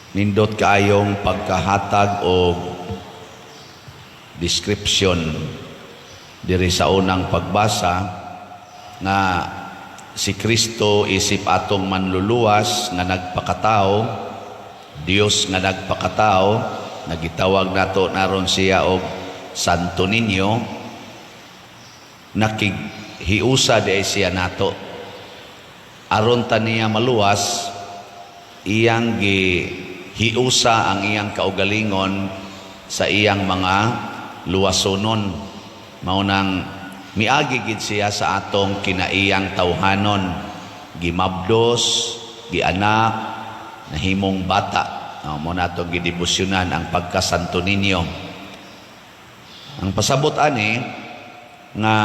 Nindot kaayong pagkahatag o description diri sa unang pagbasa nga si Kristo isip atong manluluwas nga nagpakatao, Dios nga nagpakatao, nagitawag nato naron siya og Santo Niño, nakighiusa di siya nato. Aron ta niya maluwas, iyang gihiusa ang iyang kaugalingon sa iyang mga luwasonon. Maunang miagi gid siya sa atong kinaiyang tawhanon, gimabdos, gianak, nahimong bata. Mo natong gidebosyonan ang pagka-Santo Niño. Ang pasabot ani nga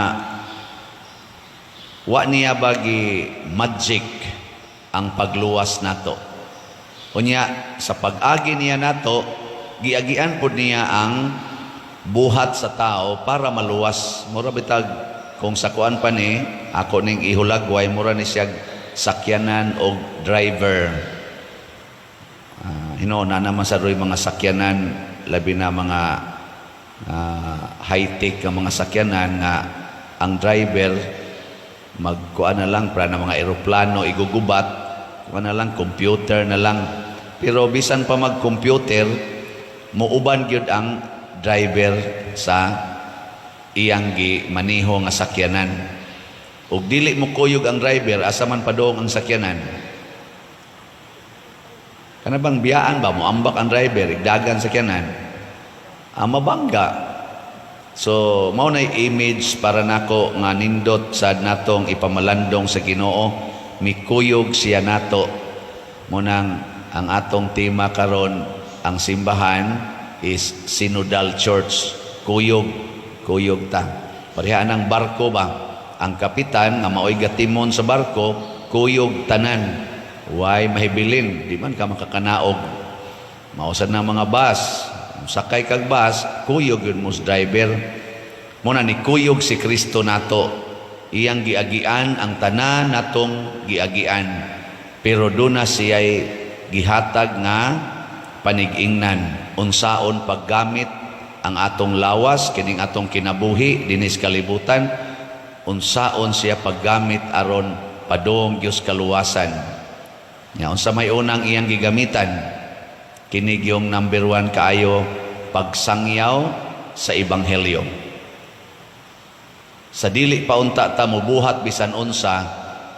wa niya bagi magic ang pagluwas nato. Unya sa pag-agi niya nato, giagian pud niya ang buhat sa tao para maluwas. Mura bitag kung sakuan pa ni ako ning ihulagway, mura ni siya sakyanan o driver. Hinoona naman sa roy mga sakyanan, labi na mga high-tech ang mga sakyanan nga ang driver magkuan na lang para na mga eroplano igugubat, kuan na lang, computer na lang. Pero bisan pa mag-computer, muuban gyud ang driver sa iyang maniho nga sakyanan. Ug dili mo kuyog ang driver, asa man padong ang sakyanan. Kana bang biyaan ba mo ambak ang driver, igdagan sakyanan? Mabangga. So, mao na image para nako nga nindot sad natong ipamalandong sa Ginoo, mikuyog siya nato. Munang ang atong tema karon, ang simbahan is Synodal Church. Kuyog ta. Pareha ng barko ba? Ang kapitan nga maoy gatimon sa barko, kuyog tanan. Way mahibilin, di man ka makakanaog. Mausad na mga bus, sakay kag bus, kuyog yun mo sa driver. Muna ni kuyog si Kristo nato. Iyang giagian ang tanan natong giagian. Pero doon na siya'y gihatag nga panigingnan. Unsaon paggamit ang atong lawas, kining atong kinabuhi, dinis kalibutan. Unsaon siya paggamit aron padong Diyos kaluwasan. Unsa may unang iyang gigamitan? Kinig yung number 1 kaayo, pagsangyaw sa Ebanghelyo. Sa dili pa unta ta mubuhat bisan unsa,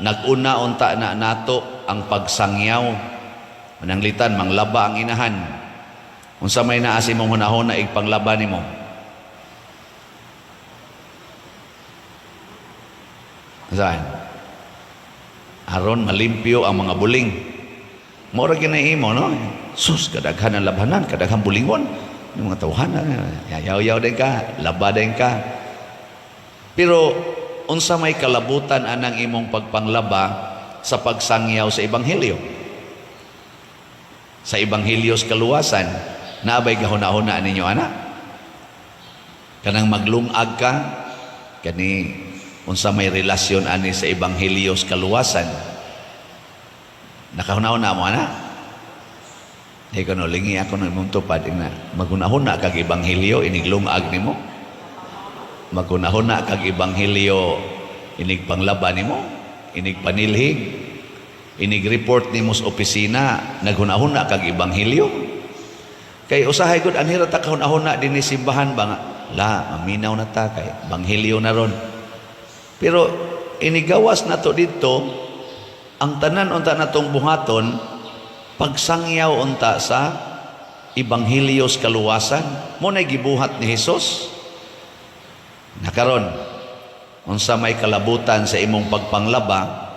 naguna unta na nato ang pagsangyaw. Mananglitan, manglaba ang inahan. Unsa may naasi mong hunahon na igpanglaba nimo? Saan? Aron malimpyo ang mga buling. Mora ginahimo, no? Sus, kadaghan ang labanan, kadaghan bulingon. Yung mga tawhanan, yayaw-yaw din ka, laba din ka. Pero, unsa may kalabutan anang imong pagpanglaba sa pagsangyaw sa Ebanghelyo? Sa Ebanghelyos kaluwasan, naabay gahuna-huna ninyo, anak? Kanang maglungag ka, kani, unsa may relasyon ani sa Ebanghelyos kaluwasan? Nakahuna-huna mo, anak? Ikaw no, lingi ako ng mong tupad na magunahuna kag Ebanghelyo, iniglungag ni mo. Magunahuna kag Ebanghelyo, inig panglaba ni mo, inig panilhig, inig report ni mo sa opisina, naghunahuna kag Ebanghelyo. Kay usahay gud anhira ta kahuna-huna din ni simbahan ba nga, la, maminaw na ta kay Ebanghelyo na ron. Pero inigawas na to dito, ang tanan unta natong buhaton, pagsangyaw unta sa Ebanghelyos kaluwasan. Mo na gibuhat ni Hesus. Nakaron, unsa may kalabutan sa imong pagpanglaba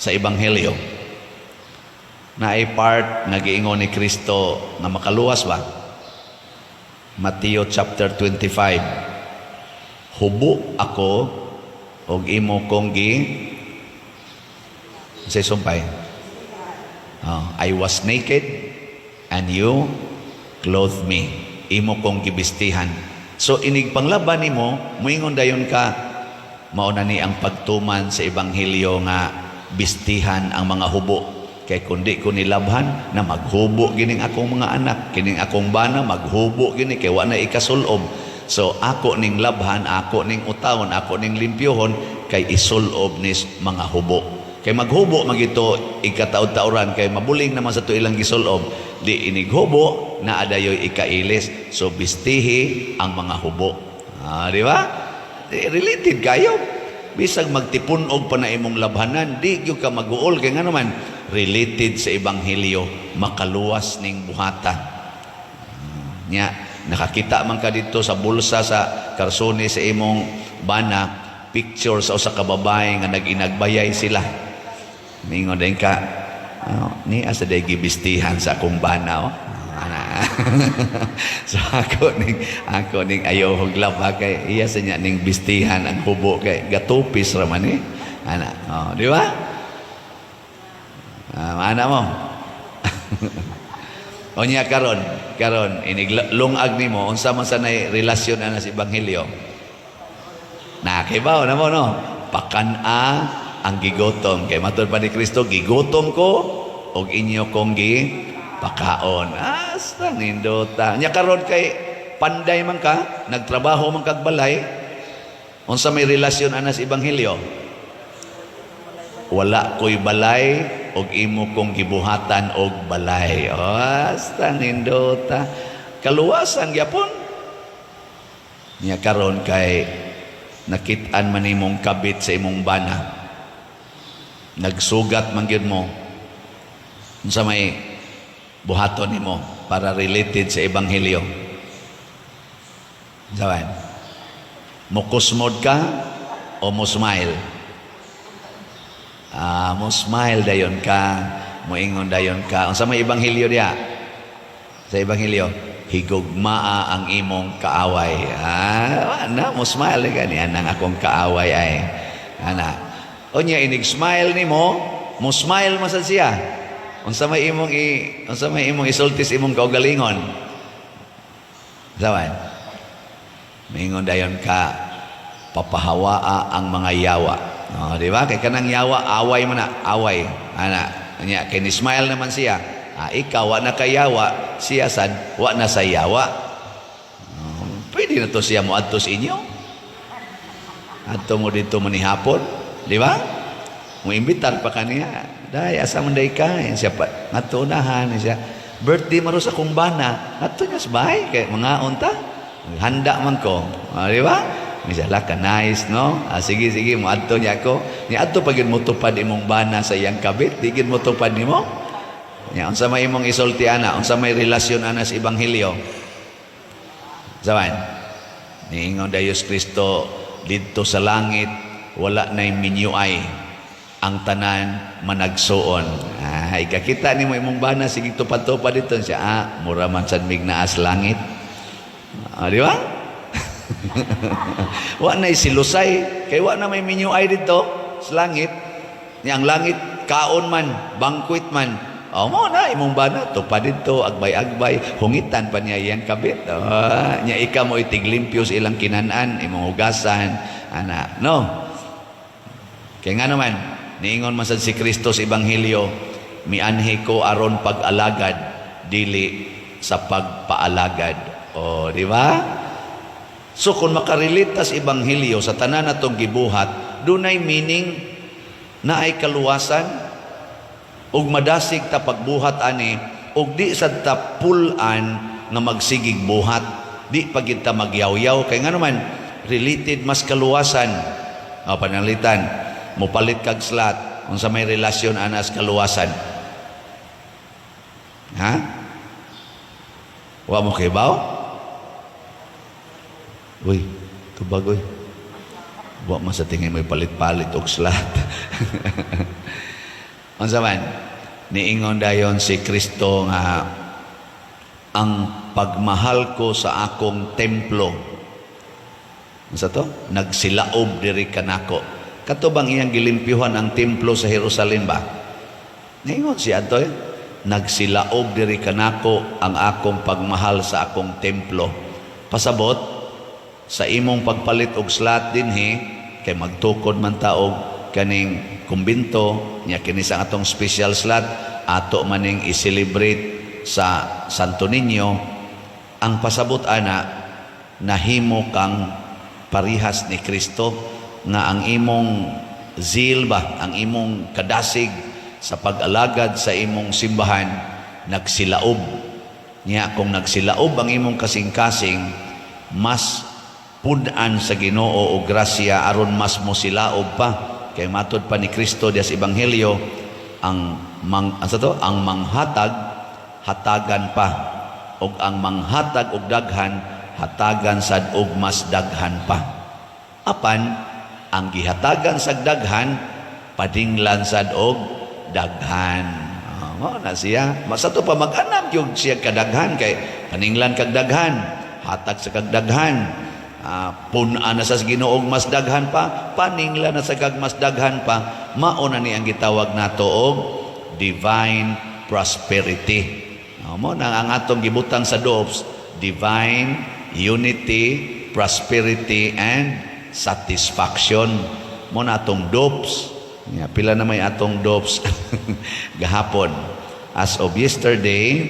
sa Ebanghelyo? Na ay part nagiingon ni Kristo na makaluwas ba? Mateo chapter 25. Hubo ako og imo kong say sumpay. I was naked and you clothed me. Imo kong gibistihan. So inig panglaban nimo, muingon dayon ka, mao na ni ang pagtuman sa Ebanghelyo nga bistihan ang mga hubo. Kay kundi ko nilabhan na maghubo gining akong mga anak, kining akong bana maghubo gini kay wa na ikasulob. So ako ning labhan, ako ning utawon, ako ning limpyohon kay isulob nis mga hubo. Kay maghubo magito ikataod-tauran kay mabuling naman sa to ilang gisulob. Di inighubo na adayoy ikailis. So bistihi ang mga hubo. Di ba? Related kayo. Bisag magtipon og pa na imong labhanan, di gyud ka mag-uol kay nga naman related sa ebanghelyo, makaluwas ning buhatan. Nya nakakita man ka dito sa bulsa sa karsone sa imong bana, picture sa usa ka babae nga nag-inagbayay sila. Ningon din ka, ni asa day gibistihan sa akong bana, so ako ning ayaw huglap kay iya sa niya ning bistihan ang hubo kay gatupis raman di ba? Mana mo? O niya karon inig lungag nimo unsa man sanay relasyon ana sa ebanghelyo. Nakibaw na mo no? Pakana ang gigotom kay matud pa ni Kristo, gigotom ko og inyo kong pakaon. Asta nindota. Nya karon kay panday man ka, nagtrabaho man kag balay, unsa may relasyon ana sa ebanghelyo? Wala ko'y balay og imo kong gibuhatan og balay. Asta nindota. Kaluwasan gyapon. Nya karon kay nakit-an man imong kabit sa imong bana. Nagsugat man gyud mo. Unsa may buhaton nimo para related sa ebanghelyo. Saban. Mukusmod ka o mo smile? Mo smile dayon ka, moingon dayon ka. Unsa may ebanghelyo diha? Sa ebanghelyo, higugmaa ang imong kaaway. Mo smile ka niya nang akong kaaway ay. Unya inig smile nimo, mo smile man sad siya. Unsa may imong isultis imong kaugalingon? Sawan. Mingon dayon ka papahawaa ang mga yawa. Di ba? Kay kanang yawa away man na, away. Anya kay ni smile naman siya. Ikaw wa na kayawa, siya sad wa na sa yawa. Pwede na to siya mo adto sa inyo. Adto mo dito manihapon, di ba? Mo imbitar pa kaniya. Day, asa man day ka? Yan siya pa. Natunahan siya. Birthday maro sa kumbana. Ato niya sa bahay. Kaya mga unta. Handa man ko. Di ba? Misala ka, nice, no? Sige, mo ato niya ako. Niya ato pagin mo tupad imong bana sa iyang kabit. Digin mo tupad ni mo. Niya, unsa may imong isulti ana. Unsa may relasyon ana sa ebanghelyo. Saban. Niingon Diyos Kristo dito sa langit. Wala na yung minyuay. Ang tanan managsuon. Ikakita ni mo imong bana, sige tupad-tupad dito siya. Mura man sad mignaas langit. Di ba? Wa na silusay. Kay wa na may minyuay dito sa langit. Yang langit, kaon man, banquet man. Mo na, imong bana, tupad dito, agbay-agbay, hungitan pa niya iyang kabit. Nya ika mo itiglimpyo sa ilang kinanan, imong hugasan. No? Kaya nga naman, niingon man sad si Kristo sa ebanghelyo, mianhi ko aron pag-alagad dili sa pagpaalagad. Di ba? So kung makarelate sa ebanghelyo sa tanan natong gibuhat, dunay meaning na ay kaluwasan ug madasig ta pagbuhat ani ug di sad ta pulan nga magsigig buhat, di pagid ta magyaw-yaw kay nga naman related mas kaluwasan. Panalitan mopalit kag slat unsa may relasyon ana sa kaluwasan. Wa mo kibaw? Uy, tubagoy. Wa man sa tingin mo palit-palit og slat. Unsa man? Niingon dayon si Kristo nga ang pagmahal ko sa akong templo. Unsa to? Nagsilaob diri kanako. Katubang iyang gilimpyuhan ang templo sa Jerusalem ba? Ningon siya to nagsilaob diri kanako ang akong pagmahal sa akong templo. Pasabot sa imong pagpalit og slat dinhi kay magtukod man taog kaning kumbinto nya kini sa atong special slat ato maning i-celebrate sa Santo Niño, ang pasabot ana nahimo kang parihas ni Kristo, nga ang imong zeal ba, ang imong kadasig sa pag-alagad sa imong simbahan nagsilaob niya. Kung nagsilaob ang imong kasing-kasing, mas punan sa Ginoo o grasya aron mas mo silaob pa. Kay matod pa ni Kristo di sa Ebanghelyo, ang manghatag hatagan pa, og ang manghatag og daghan hatagan sad og mas daghan pa. Apan ang gihatagan sa daghan padinglan sad og daghan. Mao na siya. Masato pa mag-anak yung siya kadaghan kay paninglan kag daghan, hatag sa kag daghan. Punan na sa Ginoo og mas daghan pa, paninglan na sa kag mas daghan pa. Mao na ni ang gitawag nato og divine prosperity. Mao na ang atong gibutang sa DOPS, divine unity, prosperity, and satisfaction. Mo na atong DOPS. Pila na may atong DOPS gahapon. As of yesterday,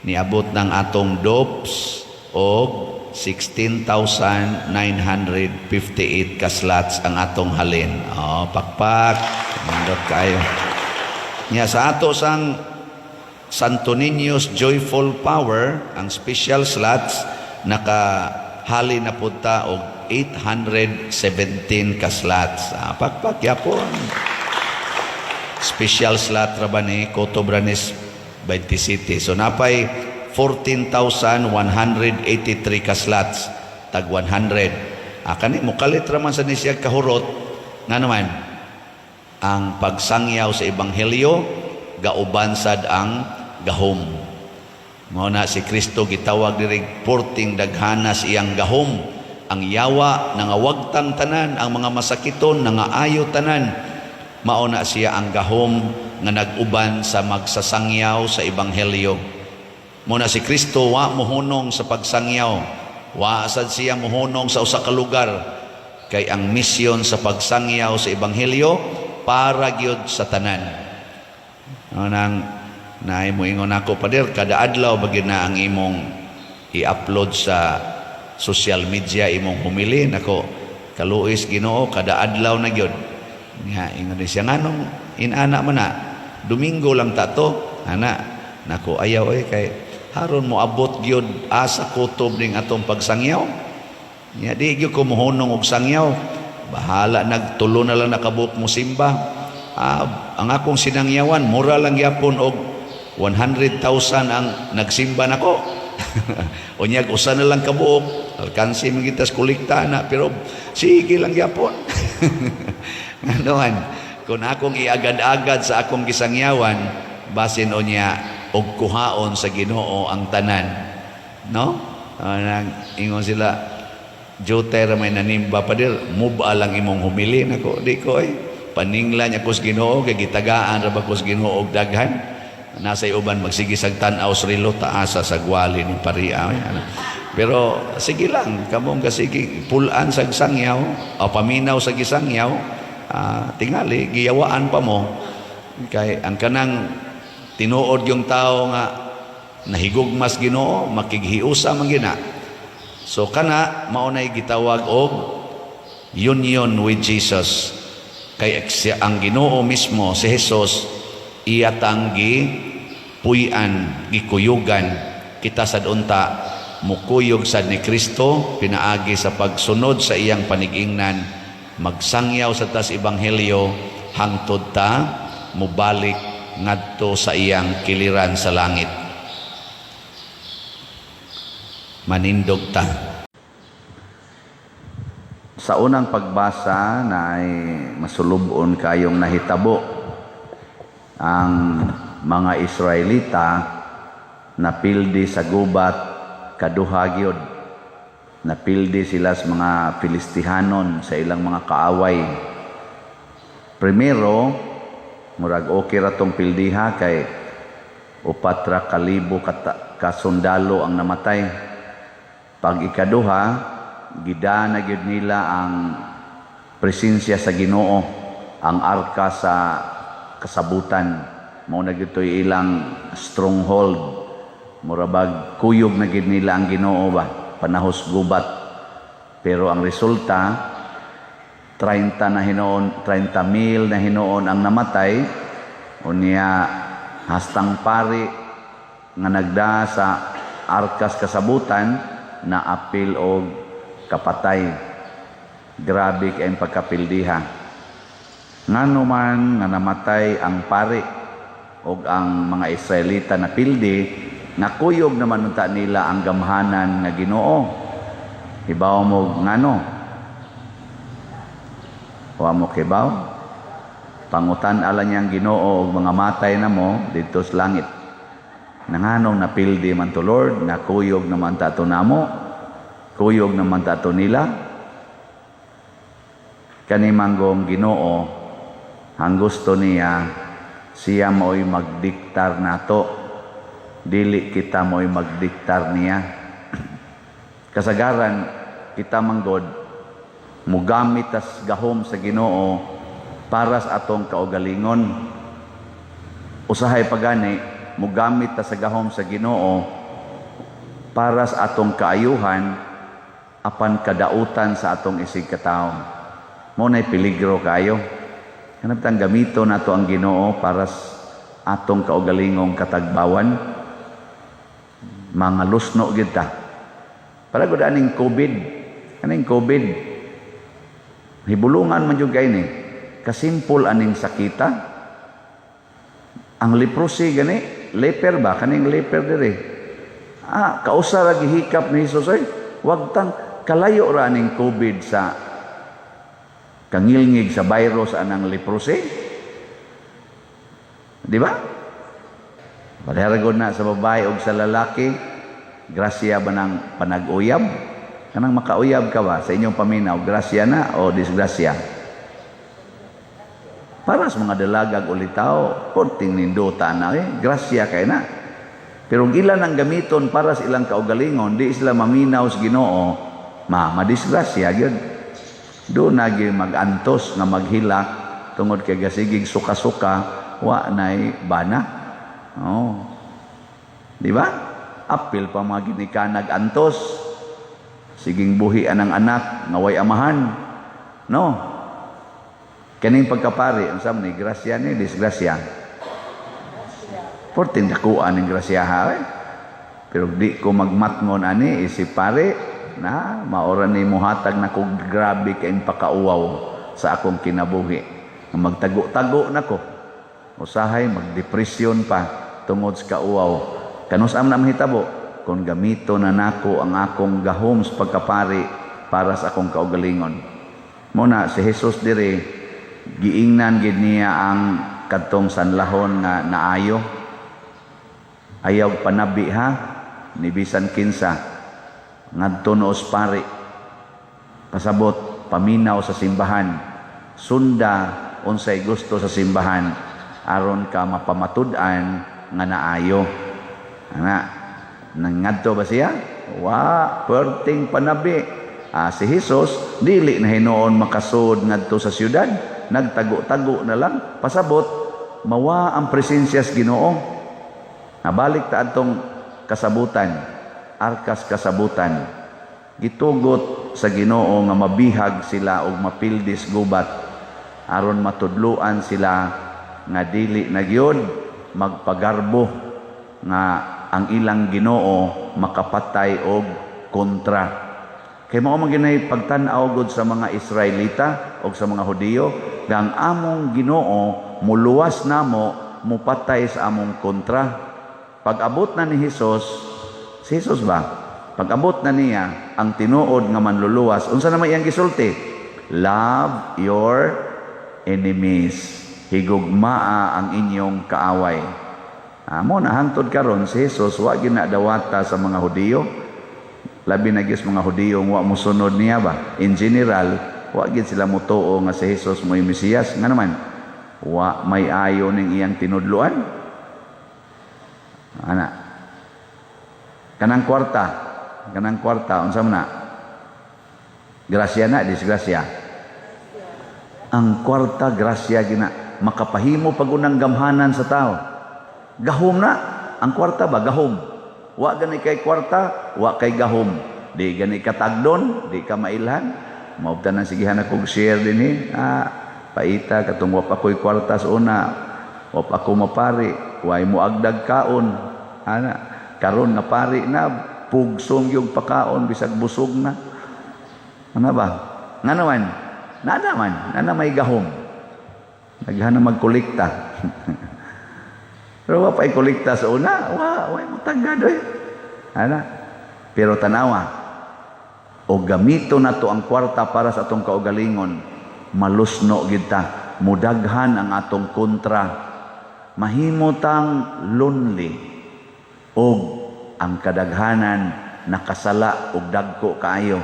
niabot ng atong DOPS og 16,958 kaslots ang atong halin. Pakpak. Mandot kayo. Sa ato sang Santo Niño's Joyful Power, ang special slots, nakahali na punta og 817 kaslots. Pakpak yapon. Special slot ra ba ni Coto Branes 20 City. So napay 14,183 kaslots tag 100. Kani mukalit ra man sa ni siya kahurot nga naman ang pagsangyaw sa ebanghelyo gauban sad ang gahom. Mao na si Kristo gitawag diri porting daghanas iyang gahom. Ang yawa nangawagtang tanan, ang mga masakiton nangaayo tanan. Mao na siya ang gahom nga nag-uban sa magsasangyaw sa ebanghelyo. Muna si Kristo wa mohunong sa pagsangyaw, wa sad siya mohunong sa usa ka lugar, kay ang misyon sa pagsangyaw sa ebanghelyo para gyud sa tanan. Nang naay mo ingon ako pader, kada adlaw bagid na ang imong i-upload sa social media, imong humili nako kaluis Ginoo kada adlaw na gyud. Nga ingon siya nganong inana man na Domingo lang tato ana nako ayaw kay haron mo abot gyud asa kutob ning atong pagsangyaw. Nya di gyud ko mohunong og sangyaw. Bahala nagtulo na lang nakabuok mo simba. Ang akong sinangyawan mura lang gyapon og 100,000 ang nagsimba nako. Unyag usa na lang kabuok. Alkansi magitas kolekta na pero sige lang gyapon. Nganoan kung akong iagad-agad sa akong gisangyawan basin unya og kuhaon sa Ginoo ang tanan, no? Ingon sila Joter may nanimba pa dir muba lang imong humili nako di ko paninglan niya kus Ginoo kay gitagaan ra ba kus Ginoo og daghan nasa uban magsige sag tan-aw srilo taasa sa gwali ni paria. Pero sige lang kamong kasige pulan sag sangyaw o paminaw sa gisangyaw, tingali giyawaan pa mo kay ang kanang tinuod yung tao nga nahigugmas Ginoo makighiusa man gina. So kana mao nay gitawag og union with Jesus. Kay ang Ginoo mismo si Jesus iya tanggi puy-an gikuyugan kita sad unta mukuyog sad ni Kristo pinaagi sa pagsunod sa iyang panigingnan, magsangyaw sa tas ebanghelyo hangtod ta mubalik ngadto sa iyang kiliran sa langit. Manindog ta. Sa unang pagbasa na ay masulubon kayong nahitabo ang mga Israelita napildi sa gubat kaduha gyud. Napildi sila sa mga Filistihanon sa ilang mga kaaway. Primero, murag okay ra tong pildiha kay 4,000 kasundalo ang namatay. Pag ikaduha, gidana gyud nila ang presensya sa Ginoo, ang arka sa kasabutan mao na gitoy ilang stronghold. Murabag kuyog na gid nila ang Ginoo ba, panahos gubat. Pero ang resulta 30 na hinoon, 30,000 na hinoon ang namatay, unya hastang pari nga nagda sa arkas kasabutan na apil og kapatay. Grabe kay pagkapildiha. Ngano man nga namatay ang pari og ang mga Israelita na pildi, nakuyog naman unta nila ang gamhanan nga Ginoo. Hibaw mo ngano? Wa mo kibaw? Pangutan ala niyang Ginoo og mga matay na mo dito sa langit. Nanganong napildi man to Lord, nakuyog naman ta to namo, kuyog naman ta to nila. Kanimanggong Ginoo, ang gusto niya, siya mo'y magdiktar nato. Dili kita mo'y magdiktar niya. Kasagaran, kita manggod, mugamit as gahom sa Ginoo para sa atong kaugalingon. Usahay pagani, mugamit ta sa gahom sa Ginoo para sa atong kaayuhan apan kadautan sa atong isig katawo. Mo nay peligro kayo. Kanang tang gamito nato ang Ginoo para sa atong kaugalingong katagbawan. Mga lusno gid ta. Para gud aning COVID, aning COVID. Hibulungan man jud kay ni. Kasimpol aning sakita. Ang leprosy gani, leper ba kaning leper dire? Kausa ra gihikap ni Hesus ay wag tang kalayo ra aning COVID sa kangilngig sa virus anang leprosy. Di ba? Pareharagod na sa babae o sa lalaki, grasya ba ng panag-uyab? Kanang makauyab ka ba sa inyong paminaw, grasya na o disgrasya? Para sa mga dalagag ulitaw, konting ninduta na grasya kay na. Pero ilan ang gamiton para sa ilang kaugalingon, di sila maminaw sa Ginoo, madisgrasya gyud. Doon nagi mag-antos nga maghilak tungod kay gasigig suka-suka wa nay bana. Oh. Di ba? Apil pa mga ginikanag antos. Siging buhi anang anak, ngaway amahan. No? Kaning pagkapari, ang sabi ni, grasya ni, disgrasya. Porting dakuan ng grasya ha. Pero di ko magmatngon ani, isip pare, na maora ni muhatag na ko grabe kayong pakauwaw sa akong kinabuhi. Magtago-tago na ko. Usahay, magdepresyon pa tungod sa kauwaw. Kanusam na mahitabo, kung gamito na nako ang akong gahom sa pagkapari para sa akong kaugalingon. Muna, si Jesus dire, giingnan gid niya ang kadtong sanlahon nga naayo. Ayaw panabi ha, ni bisan kinsa, ngadto no ospari. Pasabot, paminaw sa simbahan. Sunda, unsay gusto sa simbahan. Aron ka mapamatud-an nga naayo. Nangadto ba siya? Perting panabi. Si Jesus, dili na hinoon makasud ngadto sa siyudad. Nagtago-tago na lang. Pasabot, mawa ang presensya sa Ginoo. Nabalik ta atong kasabutan. Arkas kasabutan. Gitugot sa Ginoo nga mabihag sila og mapildis gubat. Aron matudluan sila nga dili na gyud magpagarbo nga ang ilang Ginoo makapatay og kontra. Kay mao man ginay pagtan-aw gud sa mga Israelita o sa mga Hudiyo nga ang among Ginoo muluwas namo mupatay sa among kontra. Pag-abot na ni Jesus, si Jesus ba? Pag-abot na niya ang tinuod nga manluluwas, unsa naman iyang gisulti? Love your enemies. Higugmaa ang inyong kaaway. Amo na hangtod karon si Jesus wa gyud na dawata sa mga Hudiyo. Labi na gyud mga Hudiyo wa mosunod niya ba? In general, wa gyud sila motuo nga si Jesus mo'y Mesiyas. Nga naman, wa may ayo ning iyang tinudluan. Ana. Kanang kwarta, unsa man na? Grasya na, disgrasya. Ang kwarta, grasya gina. Makapahimo pag unang gamhanan sa tao. Gahom na. Ang kwarta ba? Gahom. Wa gani kay kwarta, wa kay gahom. Di gani katagdon, di ka mailhan. Maubtan na sigihan akong share din eh. Paita, katong wap ako'y kwarta sa una. Wap ako mapari. Way mo agdag kaon. Karon na pari na. Pugsong yung pakaon, bisag busog na. Ano ba? Nga naman. Nana may gahom. Naghana magkolekta. Pero wa pa'y kolekta sa una. Way mo tagad eh. Pero tanawa. O gamito na to ang kwarta para sa atong kaugalingon. Malusno kita. Mudaghan ang atong kontra. Mahimutang lonely. O ang kadaghanan nakasala og dagko kaayo.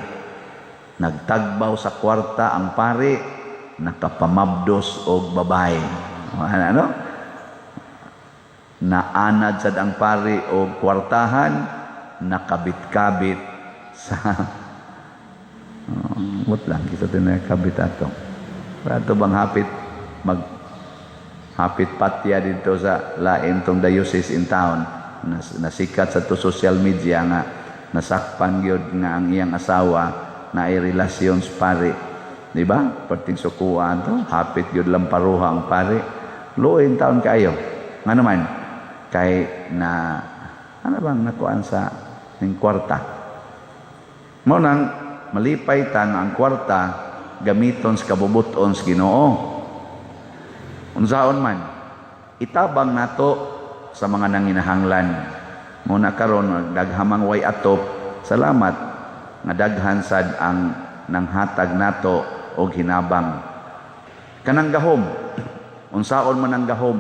Nagtagbaw sa kwarta ang pari, nakapamabdos og babae. Ano? Naanad sad ang pari og kwartahan, nakabit-kabit sa lang kita tinakabit ato. Ato bang hapit patya dito sa lain tong diocese in town. Nasikat sa to social media nga nasakpan gyud nga ang iyang asawa na ay relasyon sa pari, di ba? Perting sukuan to, hapit gyud lamparuha ang pari. Luoy taon kayo. Nga naman kay na ano bang nakuan sa ning kwarta. Mao nang malipay ta nga ang kwarta gamiton sa kabubuton sa Ginoo. Unsaon man itabang nato sa mga nanginahanglan. Muna karon daghamang way atop. Salamat nga daghan sad ang nanghatag nato og hinabang. Kanang gahom. Unsaon man ang gahom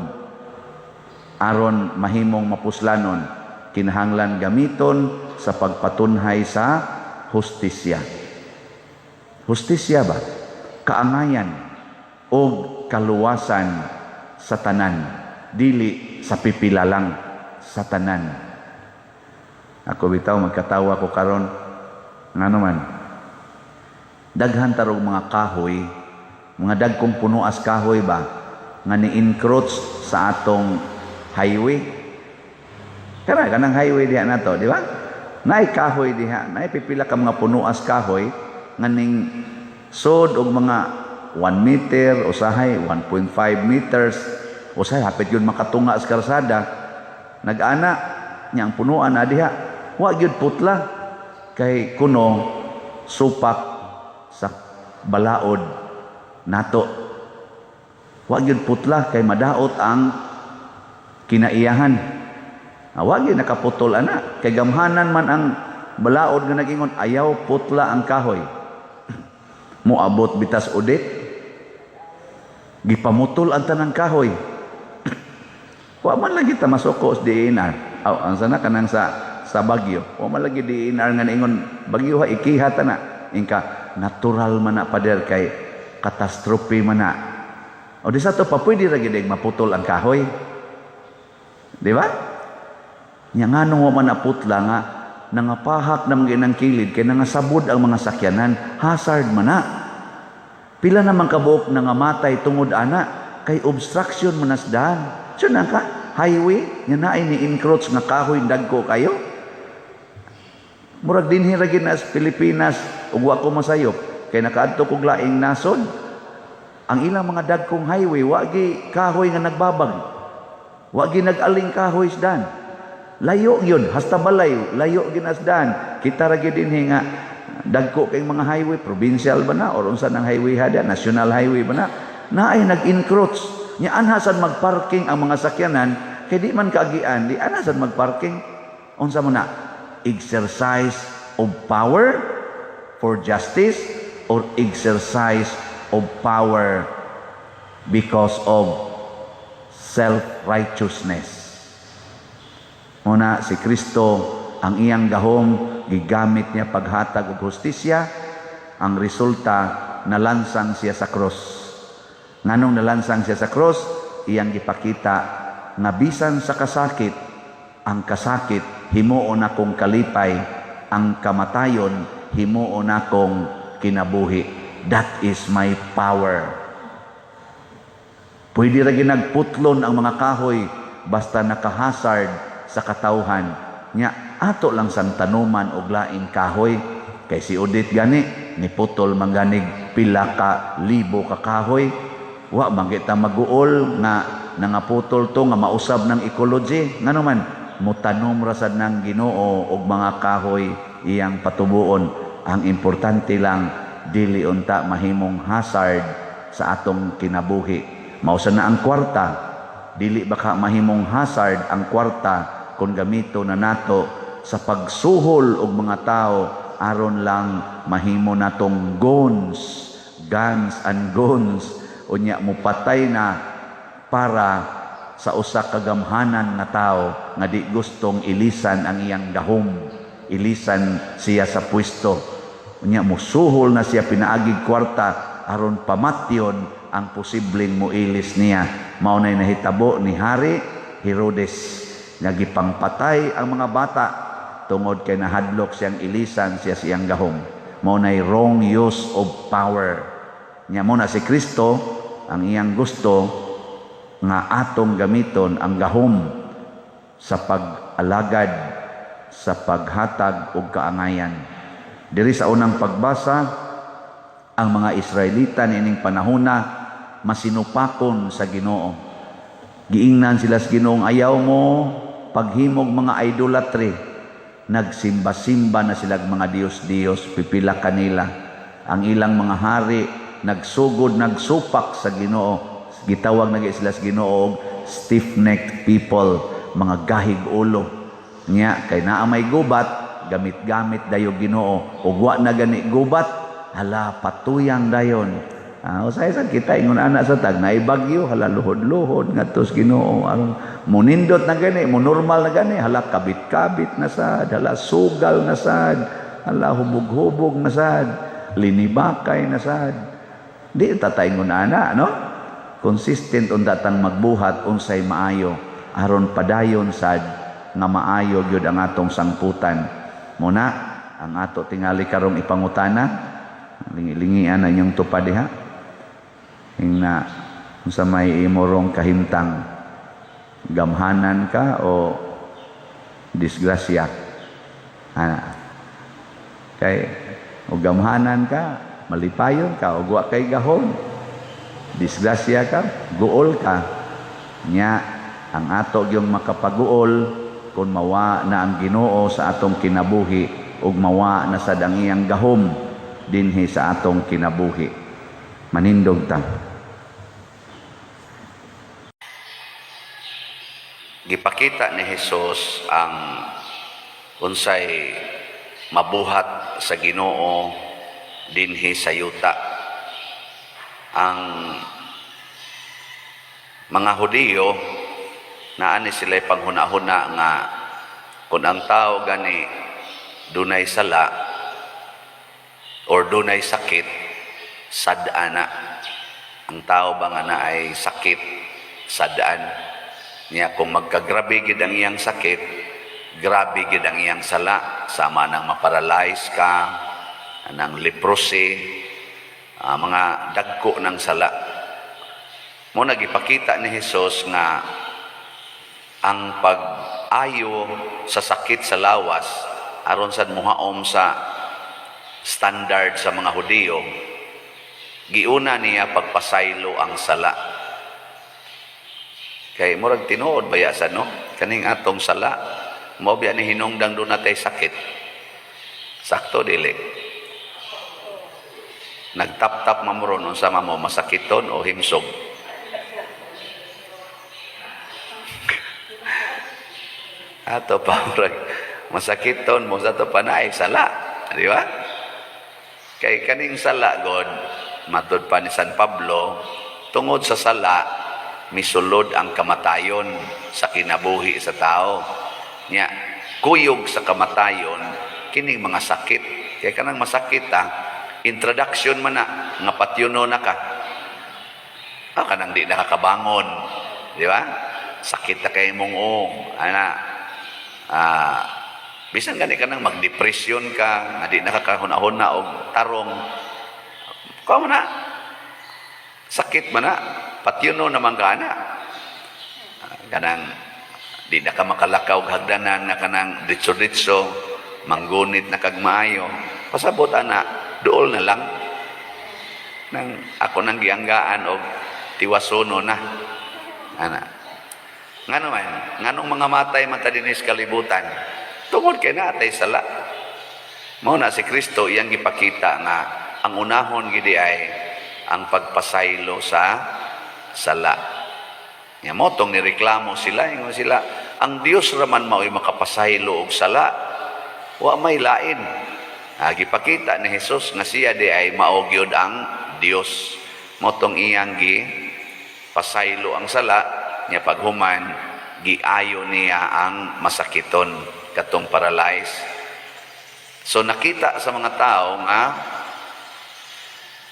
aron mahimong mapuslanon, kinahanglan gamiton sa pagpatunhay sa hustisya. Hustisya ba? Kaangayan og kaluwasan sa tanan. Dili sa pipila lang sa tanan. Ako bitaw magkatawa ko karon nga naman. Daghan tarog mga kahoy, mga dagkong punuas kahoy ba nga ni-encroach sa atong highway. Kanang highway diha nato, di ba? Naay kahoy diha, naay pipila ka mga punuas kahoy nga ning sod og mga 1 meter usahay 1.5 meters. Usay hapit yun makatunga sa karsada. Nag-ana niya ang punuan na diha. Wa gyud putla kay kuno supak sa balaod nato. Wa gyud putla kay madaot ang kinaiyahan. Wa gyud nakaputol ana kay gamhanan man ang balaod nga nagingon ayaw putla ang kahoy. Moabot bitas udit. Gipamutol ang tanang kahoy. Wa man lagi ta masuko sa DNR. Ang sana kanang sa Bagyo. Wa man lagi DNR nga ingon Bagyo ha ikiha ta na. Ingka natural man na pader kay katastrofe man na. O di sa to pa pwede ra gid maputol ang kahoy. Di ba? Nya nganong wa man naputla nga nangapahak na mga inang kilid kay nangasabod ang mga sakyanan. Hazard man na. Pila naman kabuok nangamatay tungod ana kay obstruction manasdan. So ka highway nga naay ni encroach nga kahoy dagko kayo. Murag dinhi ra gid nas Pilipinas ug wa ko masayop kay nakaadto kog laing nasod. Ang ilang mga dagkong highway wa gi kahoy nga nagbabag. Wa gi nag-aling kahoy isdan. Layo gyud hasta balay, layo ginasdan. Kita ra gid dinhi nga dagko kay mga highway provincial ba na or unsa nang highway hada, national highway ba na naay nag-encroach. Nya anhasan magparking ang mga sakyanan kay di man kaagian, di anhasan magparking. Unsa mo na? Exercise of power for justice or exercise of power because of self-righteousness. Muna si Kristo ang iyang gahom gigamit niya paghatag og hustisya. Ang resulta nalansang siya sa cross. Nganong nalansang siya sa cross, iyang gipakita nga bisan sa kasakit, ang kasakit himuon akong kalipay, ang kamatayon himuon akong kinabuhi. That is my power. Pwede ra ginagputlon ang mga kahoy basta nakahasard sa katawhan. Nya ato lang sang tanuman og laing kahoy. Kay si Odit gani niputol mangganig pila ka libo ka kahoy. Wa man kita maguol nga nangaputol to nga mausab ng ecology. Ngano man mutanom ra sad ng Ginoo og mga kahoy iyang patubuon. Ang importante lang dili unta mahimong hazard sa atong kinabuhi. Mausa na ang kwarta, dili baka mahimong hazard ang kwarta kung gamito na nato sa pagsuhol og mga tao aron lang mahimo natong guns and guns unya mo patay na para sa usa ka gamhanan nga tao nga di gustong ilisan ang iyang gahom, ilisan siya sa pwesto. Unya mo suhol na siya pinaagig kwarta aron pamatyon ang posibleng moilis niya. Mao nay nahitabo ni Hari Herodes nga gipangpatay ang mga bata tungod kay nahadlok siyang ilisan siya siyang gahom. Mao nay wrong use of power. Nya mo na si Kristo ang iyang gusto nga atong gamiton ang gahom sa pag-alagad, sa paghatag og kaangayan. Diri sa unang pagbasa, ang mga Israelita niining panahona masinupakon sa Ginoo. Giingnan sila sa Ginoong ayaw mo paghimog mga idolatry. Nagsimba-simba na sila mga Diyos-Diyos, pipila kanila. Ang ilang mga hari nagsugod, nagsupak sa Ginoo. Gitawag na sila sa Ginoo stiff-necked people, mga gahig ulo. Nya kay naa may gubat, gamit-gamit dayo Ginoo. Ug wa na gani gubat, hala patuyang dayon. Usay sa kita ingon ana sa tag na ibagyo, hala luhod-luhod ngadto sa Ginoo. Munindot na gani, mo normal na gani, hala kabit-kabit na sad, hala sugal na sad, hala hubog-hubog na sad, linibakay na sad. Di tatay ingon ana, no? Consistent undatang magbuhat unsay maayo aron padayon sad nga maayo gyud ang atong sangputan. Muna ang ato tingali karong ipangutana, lingi-lingian na inyong tupad diha. Ingna unsa may imorong kahimtang, gamhanan ka o disgrasya. Kay o gamhanan ka, malipayon ka, o wa kay gahom. Disgrasya ka, guol ka. Nya ang ato yung makapaguol kung mawa na ang Ginoo sa atong kinabuhi ug mawa na sad ang iyang gahom dinhi sa atong kinabuhi. Manindog ta. Gipakita ni Hesus ang unsay mabuhat sa Ginoo dinhi sa yuta. Ang mga Hudiyo naani sila panghuna-huna nga kung ang tao gani dunay sala or dunay sakit, sad-ana. Ang tao ba nga na ay sakit, sad-an niya. Kung magkagrabe gid ang iyang sakit, grabe gid ang iyang sala, sama nang maparalyze ka, ng leprosy, mga dagko ng sala. Mo nagipakita ni Hesus nga ang pag-ayo sa sakit sa lawas aron sad muhaom sa standard sa mga Hudiyo, giuna niya pagpasaylo ang sala. Kay murag tinuod baya sa no kaning atong sala mo biya ni hinungdang do natay sakit. Sakto dili. Nagtap-tap mamuron unsa mo masakiton o himsog. Ato pa murag masakiton mo sa to panay sala, di ba? Kay kaning sala god matud pa ni San Pablo, tungod sa sala misulod ang kamatayon sa kinabuhi sa tao. Nya kuyog sa kamatayon kining mga sakit. Kay kanang masakit introduction man na nga patyuno na ka. Kanang di nakakabangon, di ba? Sakit na kay mong bisan gani ka nang magdepresyon ka, nga di nakakahuna-huna og tarong. Kamo na sakit man na, patyuno naman ka na. Kanang Di na ka makalakaw og hagdanan na kanang ditso-ditso, manggunit na kagmaayo. Pasabot ana, duol na lang nang ako nang gianggaan og tiwasono na. Ana. Ngano man, nganong mga matay man ta dinhi sa kalibutan. Tungod kay natay sala. Mao na si Kristo iyang gipakita nga ang unahon gidi ay ang pagpasaylo sa sala. Nya mo tong nireklamo sila, ingon sila, ang Dios raman mao'y makapasaylo og sala. Wa may lain. Gipakita ni Jesus nga siya di ay mao gyud ang Dios. Mo tong iyang gi pasaylo ang sala nya paghuman giayo niya ang masakiton katong paralyzed. So nakita sa mga tao nga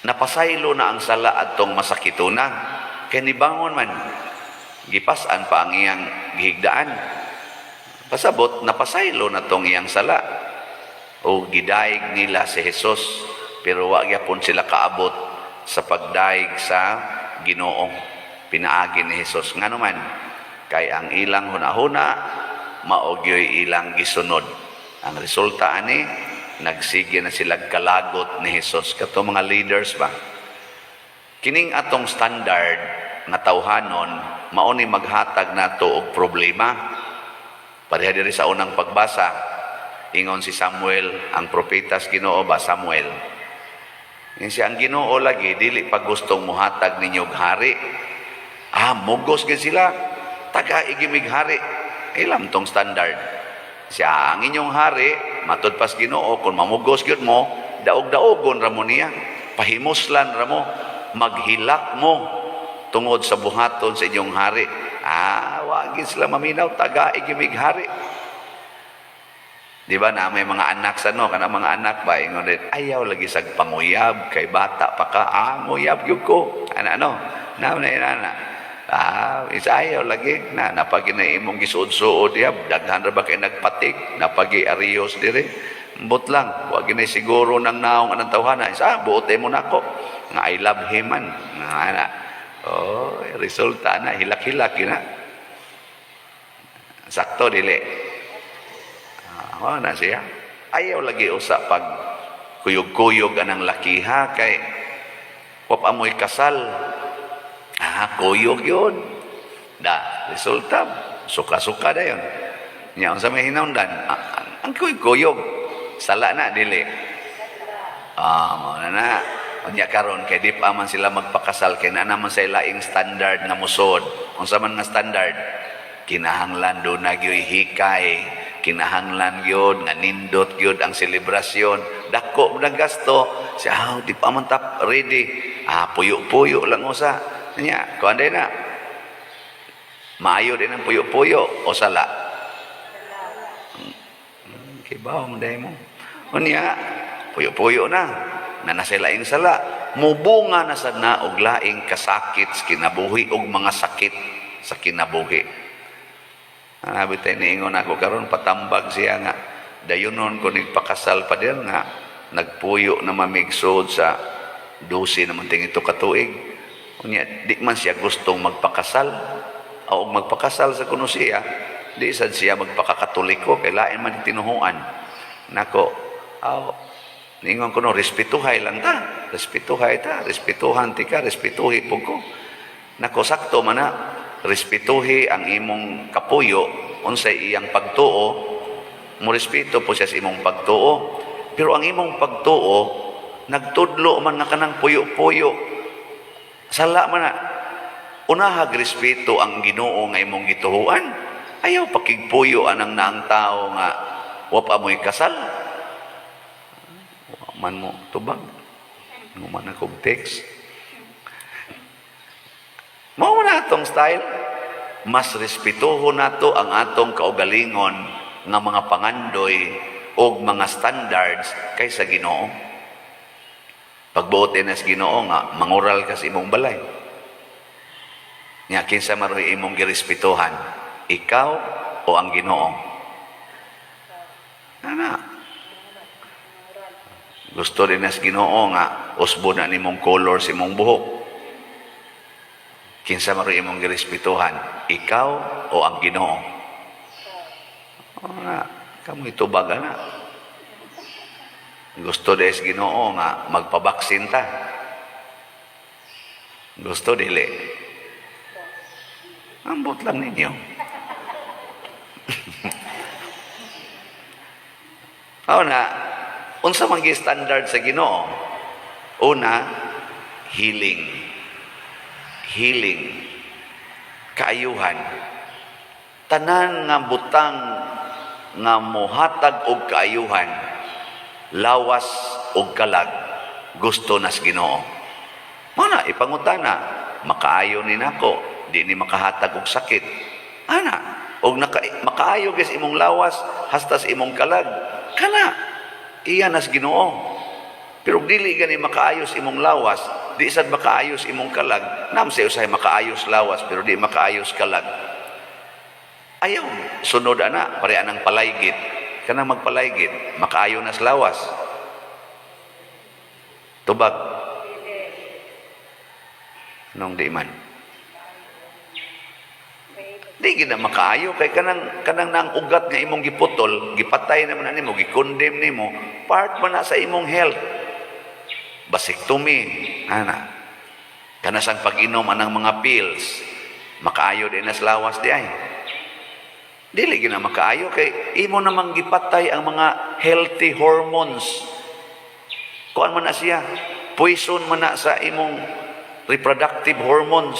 napasaylo na ang sala adtong masakitona. Kay nibangon man gipas-an pa ang iyang gihigdaan. Pasabot napasaylo na tong iyang sala. O gidaig nila si Jesus pero wa gyapon sila kaabot sa pagdaig sa Ginoo. Pinaagi ni Jesus ngano man kay ang ilang hunahuna mao gyoy ilang gisunod. Ang resulta ani nagsige na sila kalagot ni Jesus kato mga leaders ba. Kining atong standard nga tawhanon mao ni maghatag nato og problema. Pareha diri sa unang pagbasa, ingon si Samuel, ang propetas Ginoo ba Samuel. Yan siya ang Ginoo lagi dili pa gustong muhatag ninyo og hari. Mugos gid sila. Taga igimig hari. Ilam tong standard. Siya ang inyong hari, matud pas Ginoo kung mamugos gyud mo, daog-daogon ra mo niya. Pahimuslan ra mo, maghilak mo tungod sa buhaton sa inyong hari. Wa gid sila maminaw taga igimig hari. Di ba na may mga anak sa kana mga anak ba ingon din ayaw lagi sag panguyab kay bata pa ka nguyab gyud ko ano na isayaw lagi na napagi na imong gisuod-suod yab daghan ra ba kay nagpatik napagi arios dire mbot lang wa ginay siguro nang naong anang tawhana buote mo nako nga I love him man ana resulta na hilak-hilak na sakto dili. Na siya. Ayaw lagi usa pag kuyog-kuyog anang lakiha kay wap amoy kasal. Kuyog yun. Resulta, suka-suka na yun. Nya sa may hinungdan, ang kuyog-kuyog, sala na, dili. Mauna na. Nya karon kay di pa man sila magpakasal, kay na naman sa laing standard na musod. Kung sa man nga standard, kinahanglan do na gyoy hikay, kinahanglan gyud nga nindot gyud ang selebrasyon dako man gasto siya di pa man tap ready puyo-puyo lang usa nya kuan day na maayo din ang puyo-puyo o sala kibaw man day mo unya puyo-puyo na nasa laing sala mubunga na sad na og laing kasakit sa kinabuhi og mga sakit sa kinabuhi. Bitay niingon ako karon patambag siya nga dayonon ko nagpakasal pa din nga nagpuyo na mamigsod sa 12 naman ting ito katuig. Unya di man siya gustong magpakasal o magpakasal sa kuno siya di sad siya magpakakatoliko kay lain man tinuhuan. Nako niingon ko no respetuhay lang ta. Respetuhan ti ka, respetuhi pug ko. Nako sakto man na respetuhi ang imong kapuyo unsay iyang pagtuo mo respeto po siya sa imong pagtuo pero ang imong pagtuo nagtudlo man nga kanang puyo-puyo sala man na unahag respeto ang Ginoo nga imong gituhuan ayaw pakigpuyo anang naang tao nga wa pa mo'y kasal man mo tubag mo man akong text. Mao na atong style. Mas respetuho nato ang atong kaugalingon nga mga pangandoy o mga standards kaysa Ginoo. Pagbuotin na sa Ginoo nga mangural ka sa imong balay. Nya kinsa maroy imong girespetuhan, ikaw o ang Ginoo? Gusto din na sa Ginoo nga usbo na nimong color sa imong buhok. Kinsa maroy imong girespetuhan, ikaw o ang Ginoo? Kamu itubag na. Gusto des Ginoo nga magpabaksin ta. Gusto dili. Ambot lang ninyo. Na, unsa man gi standard sa Ginoo? Una, healing. Healing. Kaayuhan. Tanan nga butang nga mohatag og kaayuhan, lawas og kalag, gusto nas Ginoo. Mana ipangutana, makaayo ni nako, di ni makahatag og sakit. Ana, og makaayo guys imong lawas, hastas imong kalag, kana iya nas Ginoo. Pero dili gani makaayos imong lawas, di sad makaayos imong kalag, nam sa usay makaayos lawas pero di makaayos kalag. Ayaw, sunod ana, pare anang palaygit. Kanang magpalaygit, makaayo nas lawas. Tubag. Nung di man. Di gina makaayo kay kanang nang ugat nga imong giputol, gipatay naman nimo, gikondem nimo, part man na sa imong health. Basiktomy, ana. Kana sang pag-inom anang mga pills, makaayo din nas lawas di ay. Dili gina makaayo kay imo namang gipatay ang mga healthy hormones. Kuan man na siya, poison man na sa imong reproductive hormones.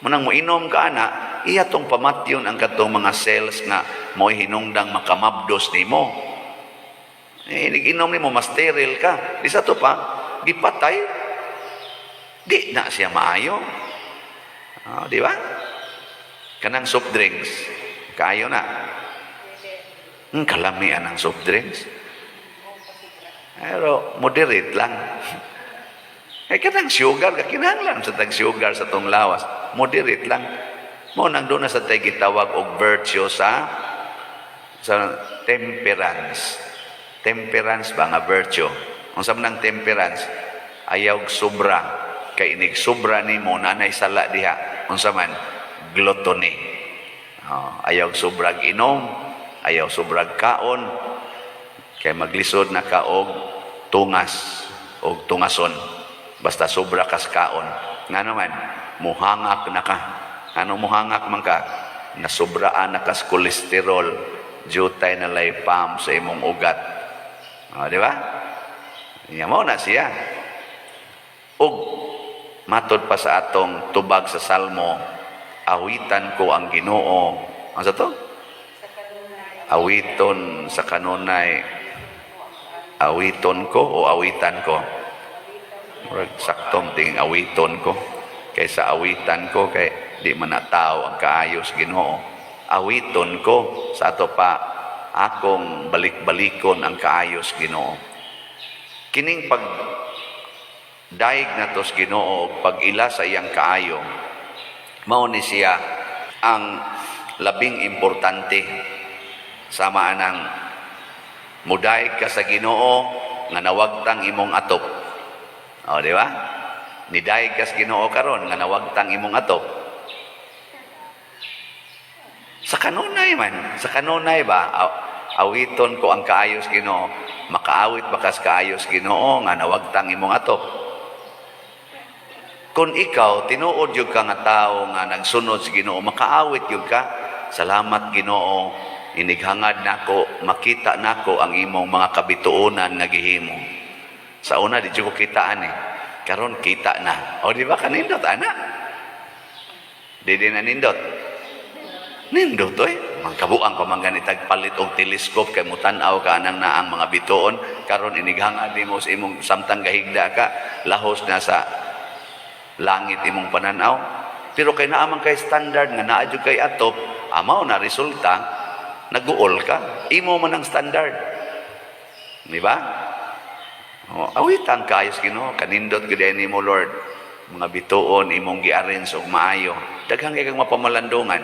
Manang moinom ka ana, iya tong pamatyon ang katong mga cells nga mo'y hinungdang makamabdos nimo. Inom nimo mas sterile ka. Di sa to pa, gipatay, di na siya maayo. Di ba? Kanang soft drinks, kaayo na. Kalamian ang soft drinks. Pero moderate lang. Kanang sugar, kinahanglan sa tag sugar sa tong lawas. Moderate lang. Mo nang doon na sa tayo gitawag og virtue sa temperance. Temperance ba nga virtue? Ang sabi ng temperance, ayaw sobra. Kay inig sobra ni mo, nanay sala diha. Ang saman, gluttony. Ayaw sobrag inom, ayaw sobrag kaon, kay maglisod na ka og tungas, og tungason. Basta sobra kas kaon. Nga naman, muhangak na ka. Ano muhangak man ka? Nasobraan na kas kolesterol, jutay na laypam sa imong ugat. Di ba? Yan mo na siya. Og matod pa sa atong tubag sa Salmo, awitan ko ang Ginoo. Ano sa to? Awiton sa kanunay. Awiton ko o awitan ko? Saktong ting awiton ko. Kaysa awitan ko, kay di man na tao ang kaayos Ginoo. Awiton ko sa ato pa akong balik-balikon ang kaayos Ginoo. Kining pag daig na tos Ginoo, pag-ila sa iyang kaayo, mao ni siya ang labing importante. Sama anang mudaig ka sa Ginoo nga nawagtang imong atop. Di ba? Nidaig ka sa Ginoo karon nga nawagtang imong atop. Sa kanunay man, sa kanunay ba, awiton ko ang kaayos Ginoo, makaawit ba kas kaayos Ginoo nga nawagtang imong atop? Kung ikaw, tinuod yung ka nga tao nga nagsunod sa Ginoo, makaawit yung ka, salamat Ginoo, inighangad nako, makita nako ang imong mga kabituonan nga gihimo. Sa una, di ko kitaan karon kita na. Di ba kanindot, ana? Di na nindot. Nindot Magkabuang pa man ganitag palit og teleskop kay mutanaw ka nang naang mga bituon, karon inighangad nimo sa imong samtang gahigda ka, lahos na sa langit imong pananaw. Pero kay naamang kay standard nga naa jud kay atop, amaw na resulta naguol ka. Imo man ang standard. Di ba? Awitan kaayos Ginoo, kanindot gid nimo Lord. Mga bituon imong gi-arrange og maayo. Daghang kay kang mapamalandungan.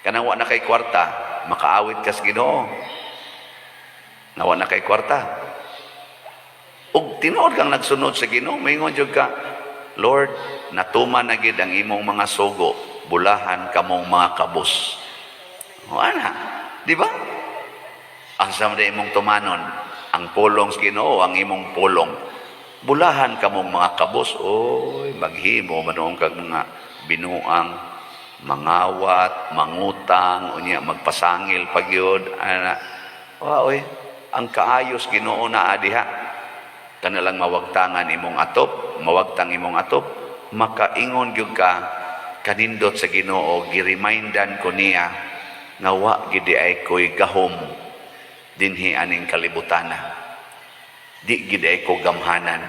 Kanang wa na kay kwarta, makaawit kas Ginoo. Nawa na kay kwarta. Ug tinuod kang nagsunod sa Ginoo, maingon jud ka, Lord, natuman na gid ang imong mga sugo, bulahan kamong mga kabus. Ana, di ba? asa man imong tumanon, ang pulong sa Ginoo ang imong pulong. Bulahan ka mong mga kabos, oy, maghimo manoong kag mga binuang, mangawat, mangutang, unya magpasangil pagyud ana. Oy, ang kaayos Ginoo naa diha. Kana lang mawagtangan imong atop, mawagtang imong atop, makaingon gyud ka kanindot sa Ginoo, gi-remindan ko niya nga wa gid ay koy gahom dinhi aning kalibutana. Di gid ay ko gamhanan.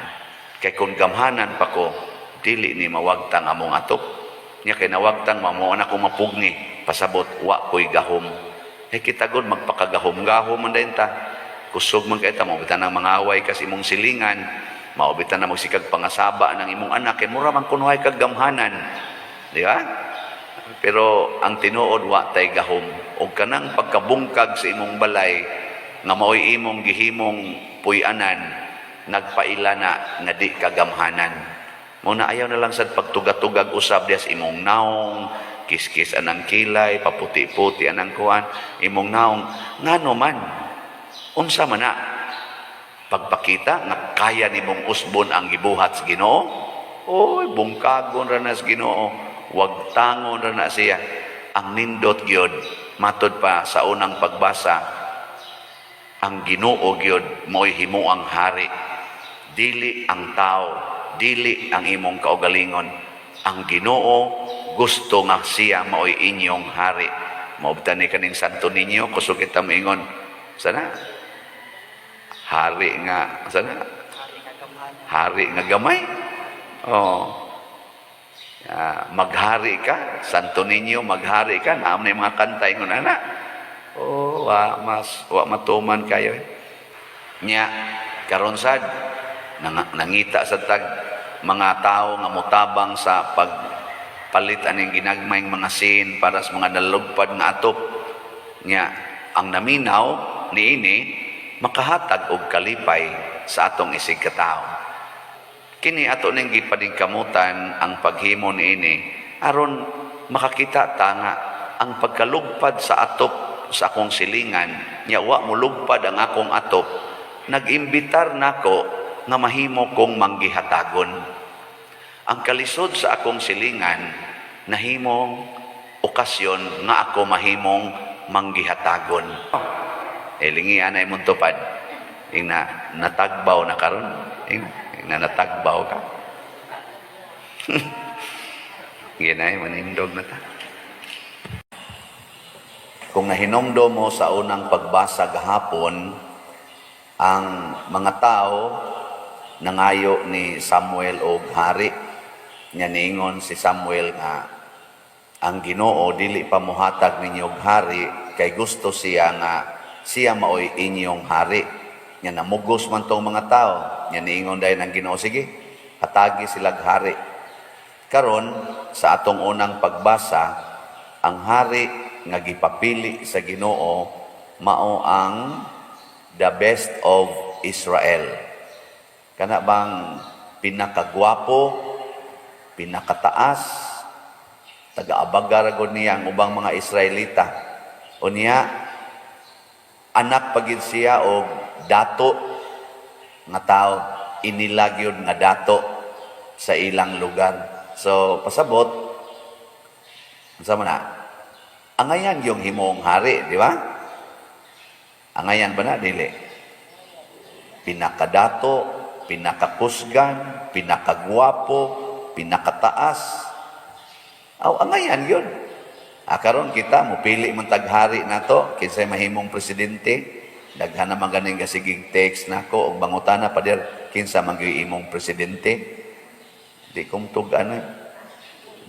Kay kung gamhanan pa ko, dili ni mawagtang among atop. Nya kay nawagtang mamo na ko mapugni, pasabot wa koy gahom. Eh kita gud magpakagahom-gahom man dayon ta. Kusog man kay ta mo bitan ng mga away kasi imong silingan, maubitan na magsikag pangasaba ng imong anak kay mura man kuno ay kag gamhanan. Di ba? Pero ang tinuod wa tay gahom og kanang pagkabungkag sa imong balay nga maoy imong gihimong puy-anan, nagpaila na nga di kagamhanan. Muna ayaw na lang sad pagtugatugag usab dias imong naong, kiskis anang kilay, paputi-puti anang kuan, imong naong, ngano man, unsa man na, pagpakita nga kaya nimong usbon ang gibuhat sa Ginoo, oy, bungkagon ra na sa Ginoo, wag tangon ra na siya. Ang nindot gyud matod pa sa unang pagbasa, ang Ginoo gyud mo'y himuang hari, dili ang tao, dili ang imong kaugalingon. Ang Ginoo gusto nga siya maoy inyong hari. Maubtan ni kaning Santo Niño, kusog kita moingon, sana hari nga, sana hari nga gamay. Oh, maghari ka, Santo Niño, maghari ka. Naam na yung mga kanta ingon ana. Oh, wa matuman kayo. Nya karon sad nangita sa tag mga tao nga mutabang sa pagpalit aning ginagmayng mga sin para sa mga nalugpad nga atop. Nya ang naminaw niini makahatag og kalipay sa atong isig katao. Kini ato ning gipadingkamutan ang paghimo niini aron makakita ta nga ang pagkalugpad sa atop sa akong silingan, nya wa mo lugpad ang akong atop, nag-imbitar nako nga mahimo kong manggihatagon. Ang kalisod sa akong silingan, nahimong okasyon nga ako mahimong manggihatagon. Lingian ay mong tupad. Ina natagbaw na karon. Ina natagbaw ka. Ginay manindog na ta. Kung nahinomdo mo sa unang pagbasa gahapon, ang mga tao nangayo ni Samuel og hari. Nya niingon si Samuel nga ang Ginoo dili pa mohatag ninyo og hari kay gusto siya nga siya maoy inyong hari. Nya namugos man tong mga tao. Nya niingon dayon ang Ginoo, sige, hatagi silag hari. Karon sa atong unang pagbasa, ang hari nga gipapili sa Ginoo mao ang the best of Israel. Kana bang pinakagwapo, pinakataas, taga-abaga gud niya ang ubang mga Israelita. Unya anak pagid siya og dato nga tao, inilagyod nga dato sa ilang lugar. So pasabot unsa man na? Angayan yung himong hari, di ba? Angayan ba na? Dili. Pinakadato, pinakakusgan, pinakagwapo, pinakataas. Angayan yun. Karon kita, mupili man taghari na to, kinsay mahimong presidente, daghan naman ganing kasigig text na ko, o bangutana pa der, kinsa imong presidente. Di kong tugan,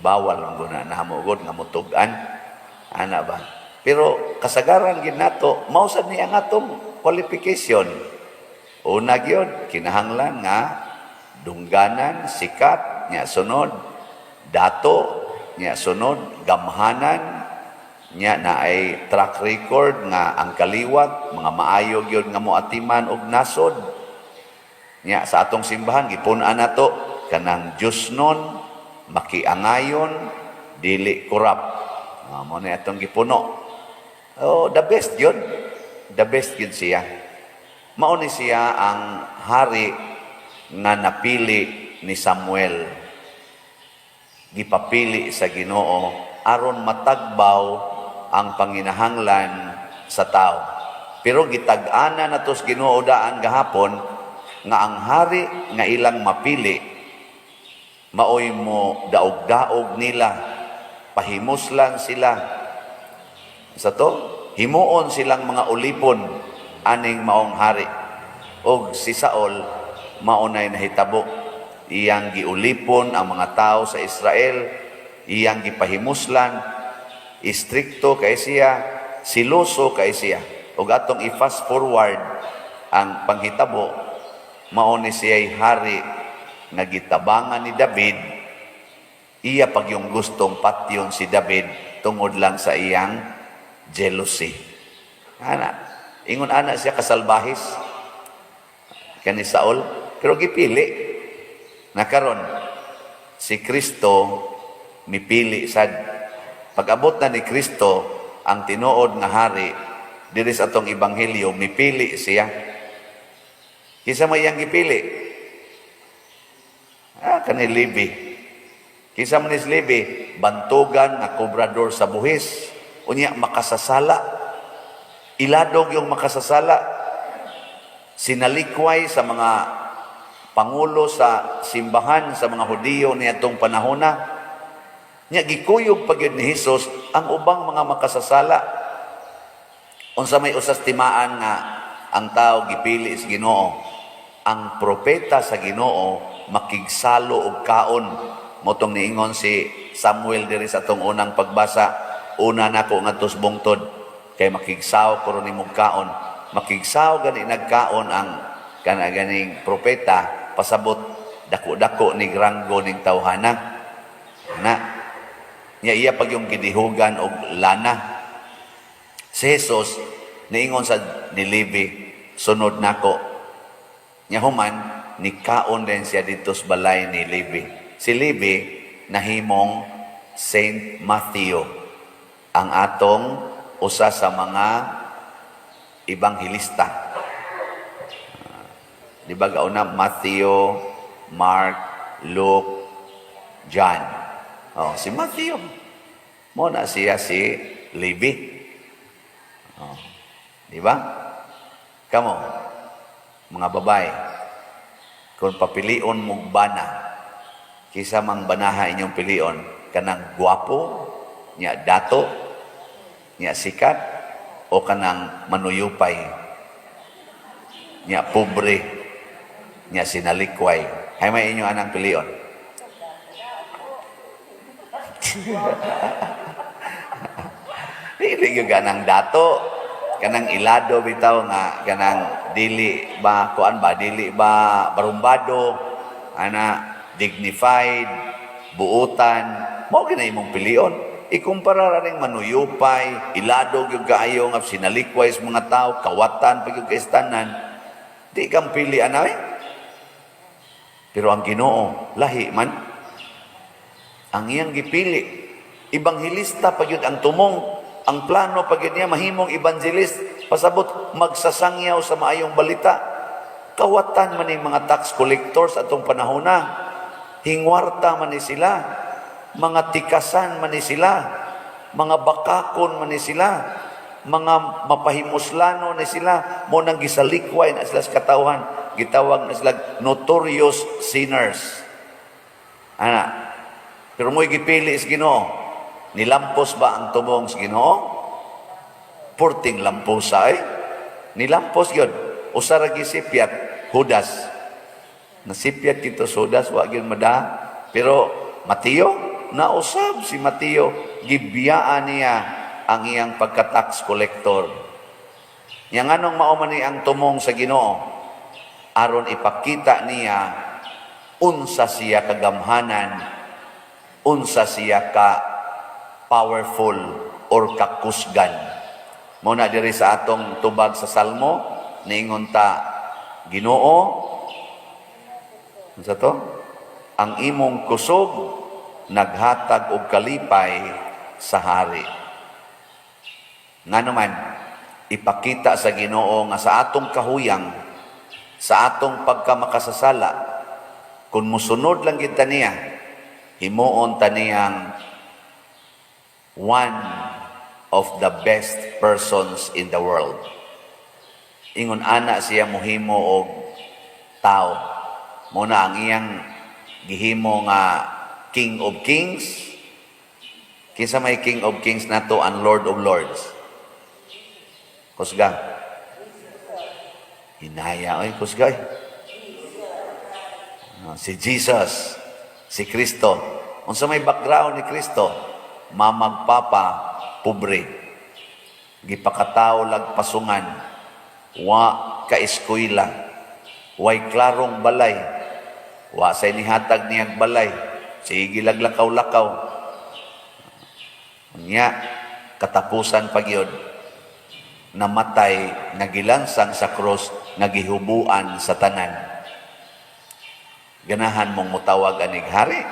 bawal ang guna, nahamugod nga mutugan. Ana ba? Pero kasagaran gid nato, mausad ni ang atong qualification. Una gyud kinahanglan nga dungganan, sikat, nya sunod dato, nya sunod gamhanan, nya naay track record nga ang kaliwat, mga maayo gyud nga moatiman og nasod. Nya sa atong simbahan gipun-an nato kanang Diosnon, makiangayon, dili korap. Mo na itong gipuno. Oh, the best yun. the best gid siya. Mao ni siya ang hari nga napili ni Samuel. Gipapili sa Ginoo aron matagbaw ang panginahanglan sa tao. Pero gitag-ana natos Ginoo daan gahapon nga ang hari nga ilang mapili maoy mo daog-daog nila, pahimuslan sila. Sa to, himuon silang mga ulipon aning maong hari. Og si Saul maunay nahitabo, iyang giulipon ang mga tao sa Israel, iyang gipahimuslan, istrikto kay siya, siloso kay siya. Og atong i-fast forward ang panghitabo, mao ni siya'y hari nga gitabangan ni David. Iya pag yung gustong patyon si David tungod lang sa iyang jealousy. Ingon ana siya kasalbahis kani Saul, pero gipili na karon si Kristo mipili sad. Pag-abot na ni Kristo ang tinuod nga hari diri sa atong ebanghelyo, mipili siya. Kisa mo iyang gipili? Kani Levi. Kisa mo ni Levi, bantugan na kobrador sa buhis. Unya makasasala. Iladog yung makasasala. Sinalikway sa mga pangulo sa simbahan sa mga Hudiyo niadtong panahona. Nya gikuyog pagyud ni Hesus ang ubang mga makasasala. Unsa may usas timaan nga ang tao gipili sa Ginoo, ang propeta sa Ginoo makigsalo og kaon. Motong niingon si Samuel diri sa atong unang pagbasa, una nako ngadto sa bungtod kay makigsaw ko nimong kaon. Makigsaw gani nagkaon ang ganing propeta pasabot dako-dako ni ranggo ning tawhana. Nya iya pag yung gidihugan og lana. Si Jesus niingon sa ni Levi, sunod nako. Nya human ni kaon din siya dito sa balay ni Levi. Si Levi nahimong Saint Matthew, ang atong usa sa mga ibanghilista. Di ba gauna Matthew, Mark, Luke, John. Si Matthew. Mo na siya si Levi. Di ba? Kamo, mga babae, kung papilion mong bana, kisa mang banaha inyong pilion, kanang guwapo, niya dato, niya sikat, o kanang manuyupay, niya pobre, niya sinalikway. Hay may inyo anang pilion. Dili yung kanang dato, kanang ilado bitaw nga kanang dili ba kuan ba dili ba barumbado, ana dignified, buutan, mao gina imong pilion. Ikumpara ring manuyupay, iladog yung kaayo nga sinalikway sa mga tao, kawatan pag yung kaistanan, di kang pili anay. Pero ang Ginoo lahi man ang iyang gipili. Ibanghilista pag yun ang tumong, ang plano pag yun niya mahimong evangelist, pasabot magsasangyaw sa maayong balita. Kawatan man yung mga tax collectors atong panahona, hingwarta man ni sila, mga tikasan man ni sila, mga bakakon man ni sila, mga mapahimuslano ni sila, mo nang gisalikway na sila sa katawhan, gitawag na sila notorious sinners. Pero mo'y gipili sa Ginoo, nilampos ba ang tumong sa Ginoo? Purting lampos nilampos yun. Usara gisipyat, Judas. Nasipyat kito sa Judas, wag yun mada. Pero Mateo, nausab si Mateo, gibiyaan niya ang iyang pagka-tax collector. Yang anong maumani ang tumong sa Ginoo, aron ipakita niya unsa siya kagamhanan, unsa siya ka powerful or kakusgan. Muna diri sa atong tubag sa Salmo, niingon ta, Ginoo, unsa to? Ang imong kusog naghatag og kalipay sa hari. Nga naman, ipakita sa Ginoo nga sa atong kahuyang, sa atong pagkamakasasala, kung musunod lang kita niya, himuon ta niyang one of the best persons in the world. Ingon ana siya mohimo og tao. Muna ang iyang gihimo nga King of Kings. Kinsa may King of Kings nato ang Lord of Lords? Kusga. Hinaya oy kusga. Si Jesus, si Kristo. Unsa may background ni Kristo? Mamagpapa, pobre. Gipakataw lagpasungan. Wa ka-eskwela. Way klarong balay. Wa sa inihatag niyang balay. Sige laglakaw-lakaw. Unya, katapusan pag yun, namatay, nagilansang sa krus, nagihubuan sa tanan. Ganahan mong mutawag anig hari?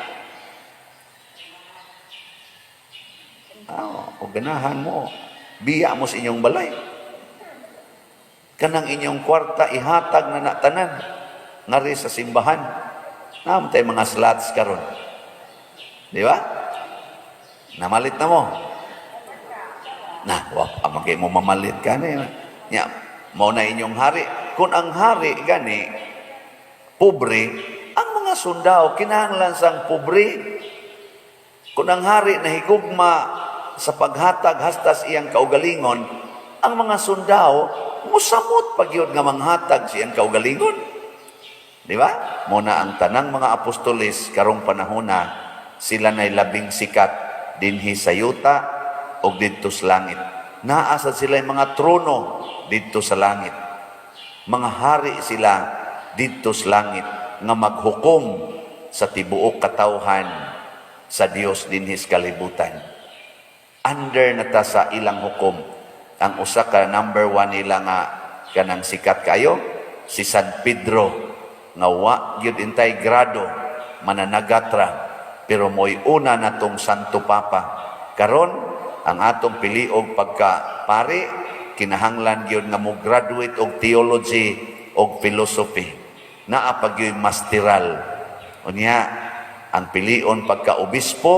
O ganahan mo, biya mo sa inyong balay. Kanang inyong kwarta, ihatag na natanan, ngari sa simbahan. Naman tayo mga slots karon. Di ba? Namalit na mo. Amagay mo mamalit ka na. Ya, mo na inyong hari. Kung ang hari gani, pobre, ang mga sundao, kinahanglan sang pobre. Kung ang hari nahigugma sa paghatag hastas iyang kaugalingon, ang mga sundao, musamot pag yun nga manghatag siyang kaugalingon. Di ba? Muna ang tanang mga apostolis karong panahona, sila na'y labing sikat dinhi sa yuta o dito sa langit. Naasad sila yung mga trono dito sa langit. Mga hari sila dito sa langit nga maghukom sa tibuok katawhan sa Dios dinhi sa kalibutan. Under na ta sa ilang hukom. Ang usa ka number 1 nila nga kanang sikat kayo, si San Pedro, nga wa gyud intay grado, mananagatra, pero mo'y una natong Santo Papa. Karon ang atong piliog pagka-pari, kinahanglan gyud nga mo graduate og theology og philosophy. Naa pa gyud masteral. Unya, ang pilion pagka-obispo,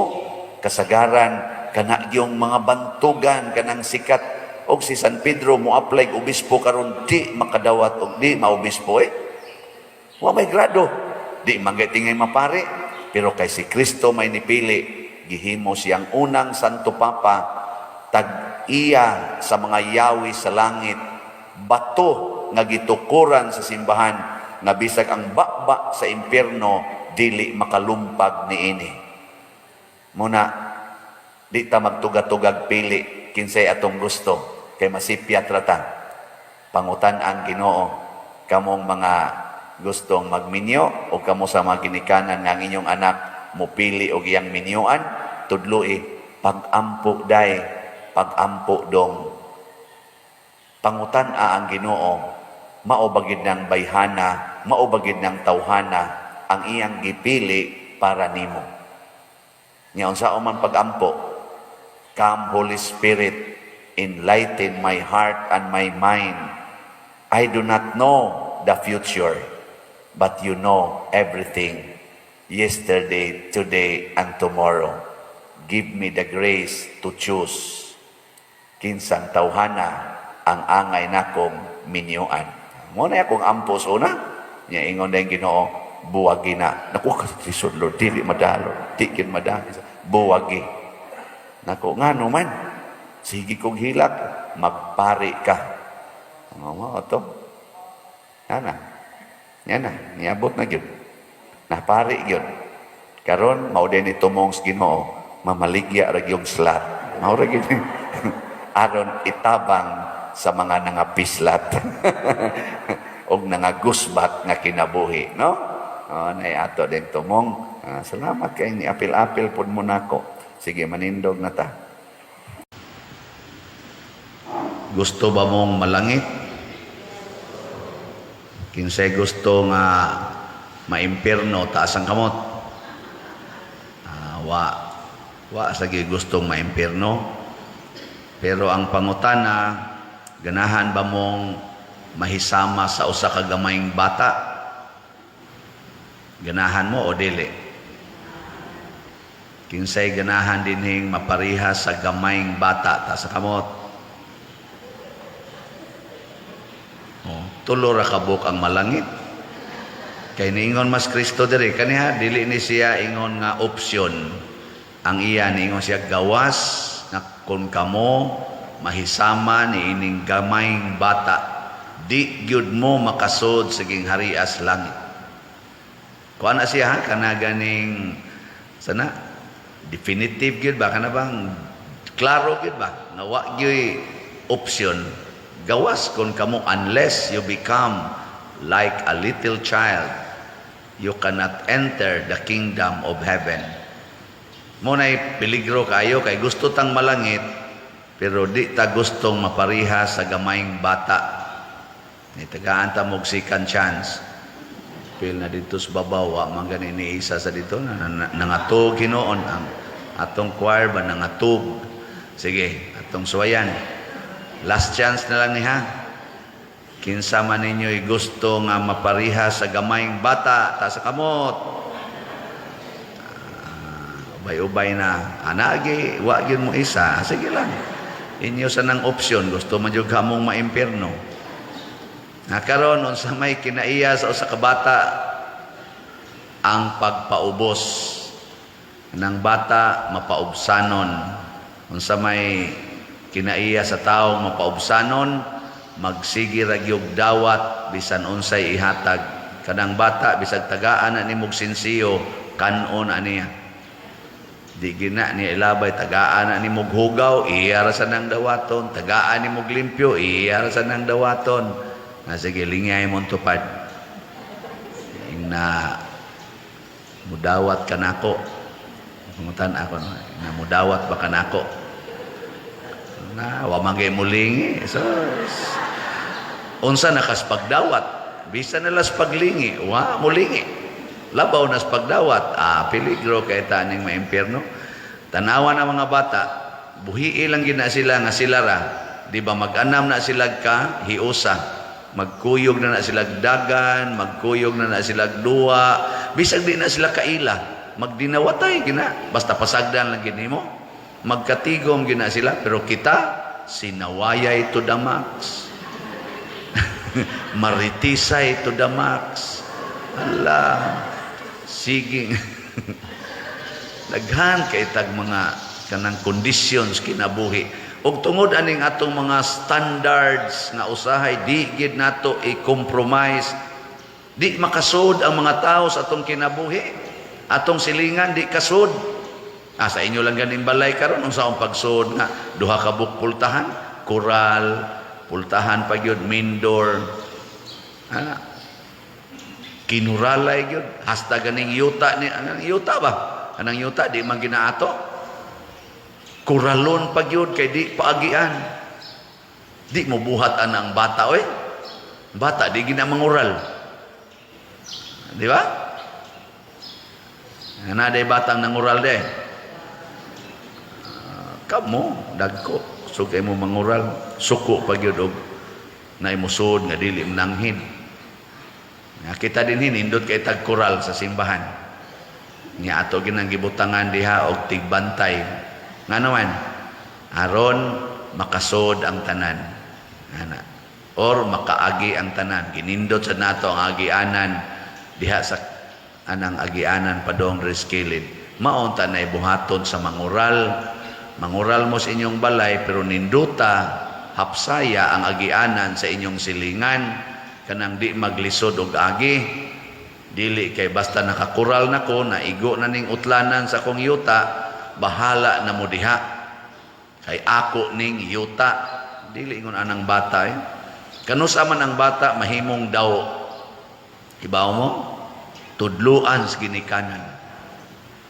kasagaran, kana yung mga bantugan, kanang sikat, og si San Pedro mo apply obispo karon di makadawat og di maobispo wa may grado di manggatingay mapare pero kay si Kristo may nipili gihimo siyang unang Santo Papa tag iya sa mga yawi sa langit bato nga gitukuran sa simbahan nga bisag ang bakba sa impyerno dili makalumpag niini muna di ta magtuga-tugag pili kinsay atong gusto kay masipyat rata pangutan ang Ginoo kamong mga gustong magminyo o kamo sa mga ginikanan nga ang inyong anak mupili og iyang minyoan tudloi pag-ampo day pag-ampo dong pangutan ang Ginoo mao bagid ng bayhana mao bagid ng tawhana ang iyang gipili para nimo nya unsa man pag-ampo. Come, Holy Spirit, enlighten my heart and my mind. I do not know the future, but you know everything. Yesterday, today, and tomorrow. Give me the grace to choose. Kinsang tawhana ang angay nakong minyuan. Muna akong ampos una. Nya ingon na yung Ginoo, buwagi na. Naku, kasi Lord, dili madalo. Tikin madalo. Buwagi. Nako nga naman, sige kong hilak, magpari ka. Ano ito? Yan na, niabot na yun. Napari yun. Karon, maudin ito mong Ginoo, mamaligya ra yung slat. Maura yun. Aron itabang sa mga nangapislat. O nangagusbat nga kinabuhi. No? Naiato din tumong. Salamat kayo ni apil-apil po mo na ko. Sige, manindog na ta. Gusto ba mong malangit? Kinsay gusto nga maimpirno, taas ang kamot? Wa, sige gustong maimpirno. Pero ang pangutana, Ganahan ba mong mahisama sa usa ka gamayng bata? Ganahan mo o dili? Kinsay ganahan dinhing maparihas sa gamayng bata ta sa kamot? Tulo ra kabuk ang malangit. Kay niingon mas Kristo diri kaniha dili ni siya ingon nga opsyon. Ang iya niingon siya gawas na kun kamo mahisama ni ining gamayng bata, di gyud mo makasod sa gingharias langit. Kuan na siya ha kana ganing sana definitive gyud ba kana bang klaro gyud ba na wa gyud option. Gawas kun kamo unless you become like a little child, you cannot enter the kingdom of heaven. Muna'y peligro kayo kay gusto tang malangit pero di ta gustong mapariha sa gamayng bata. Ni tagaan ta mog second chance. Pil na dito sa babaw wa man gani ni isa sa dito nangatog hinoon ang atong choir ba nangatog. Sige, atong suwayan. Last chance na lang niha. Kinsa man ninyo'y gusto nga mapariha sa gamayng bata ta sa kamot. Ubay-ubay na. Anagi, wa gyud mo isa. Sige lang. Inyo sa nang opsyon, gusto man jud kamong maimpierno. Nakaron unsa may kinaiya sa usa ka bata ang pagpaubos ng bata mapaubsanon. Unsa may kinaiya sa taong mapaubsanon, magsige ra gyud dawat bisan unsay ihatag. Kanang bata bisag tagaan na nimog sinsiyo kanon aniya. Di gina ni ilabay tagaan na nimog hugaw, iya ra sa nang dawaton, tagaan nimog limpyo, iya ra sa nang dawaton. Na sige lingay mo tupad. Na mudawat kanako. Pangutan ako na mudawat ba kanako? Na wa magay mulingi. So, unsa nakas pagdawat? Bisan nalas paglingi, wa mulingi. Labaw nas pagdawat. Peligro kay taning maimpierno. Tanawa na mga bata, buhi lang gina sila nga sila ra. Di ba mag-anam na sila ka hiusa. Magkuyog na sila dagan, magkuyog na sila duwa. Bisag di na sila kaila. Magdinawatay gina. Basta pasagdan lang gini mo. Magkatigom gina sila. Pero kita, sinawayay to the max. Maritisay to the max. Ala, sige. Daghan kay tag mga kanang conditions kinabuhi. Og tungod aning atong mga standards nga usahay, di gid nato i-compromise. Di makasud ang mga tao sa atong kinabuhi. Atong silingan, di kasud. Sa inyo lang ganing balay karon unsa ang pagsud nga duha ka buk pultahan, koral, pultahan pa gyud mindor. Kinuralay gyud hasta ganing yuta ni anang yuta ba? Anang yuta di man ginaato. Kuralon pa gyud kay di paagian. Di mo buhat anang bata oy. Bata di gina mangural. Di ba? Ana day batang nangural de. Kamo dagko sugay mo mangural, suko pa gyud og naimusod nga dili mananghid. Kita din hinindot kay tag koral sa simbahan. Nya ato ginang gibutangan diha og tigbantay. Nga naman aron makasod ang tanan. Ana. Or makaagi ang tanan. Ginindot sa nato ang agianan diha sa anang agianan padong reskilid. Maunta na ibuhaton sa mangural. Mangural mo sa inyong balay pero ninduta hapsaya ang agianan sa inyong silingan kanang di maglisod og agi. Dili kay basta nakakural nako naigo na ning utlanan sa kong yuta, bahala na mo diha. Kay ako ning yuta. Dili ingon anang bata eh. Kanusa man ang bata mahimong daw. Ibaw mo? Tudluan sa ginikanan.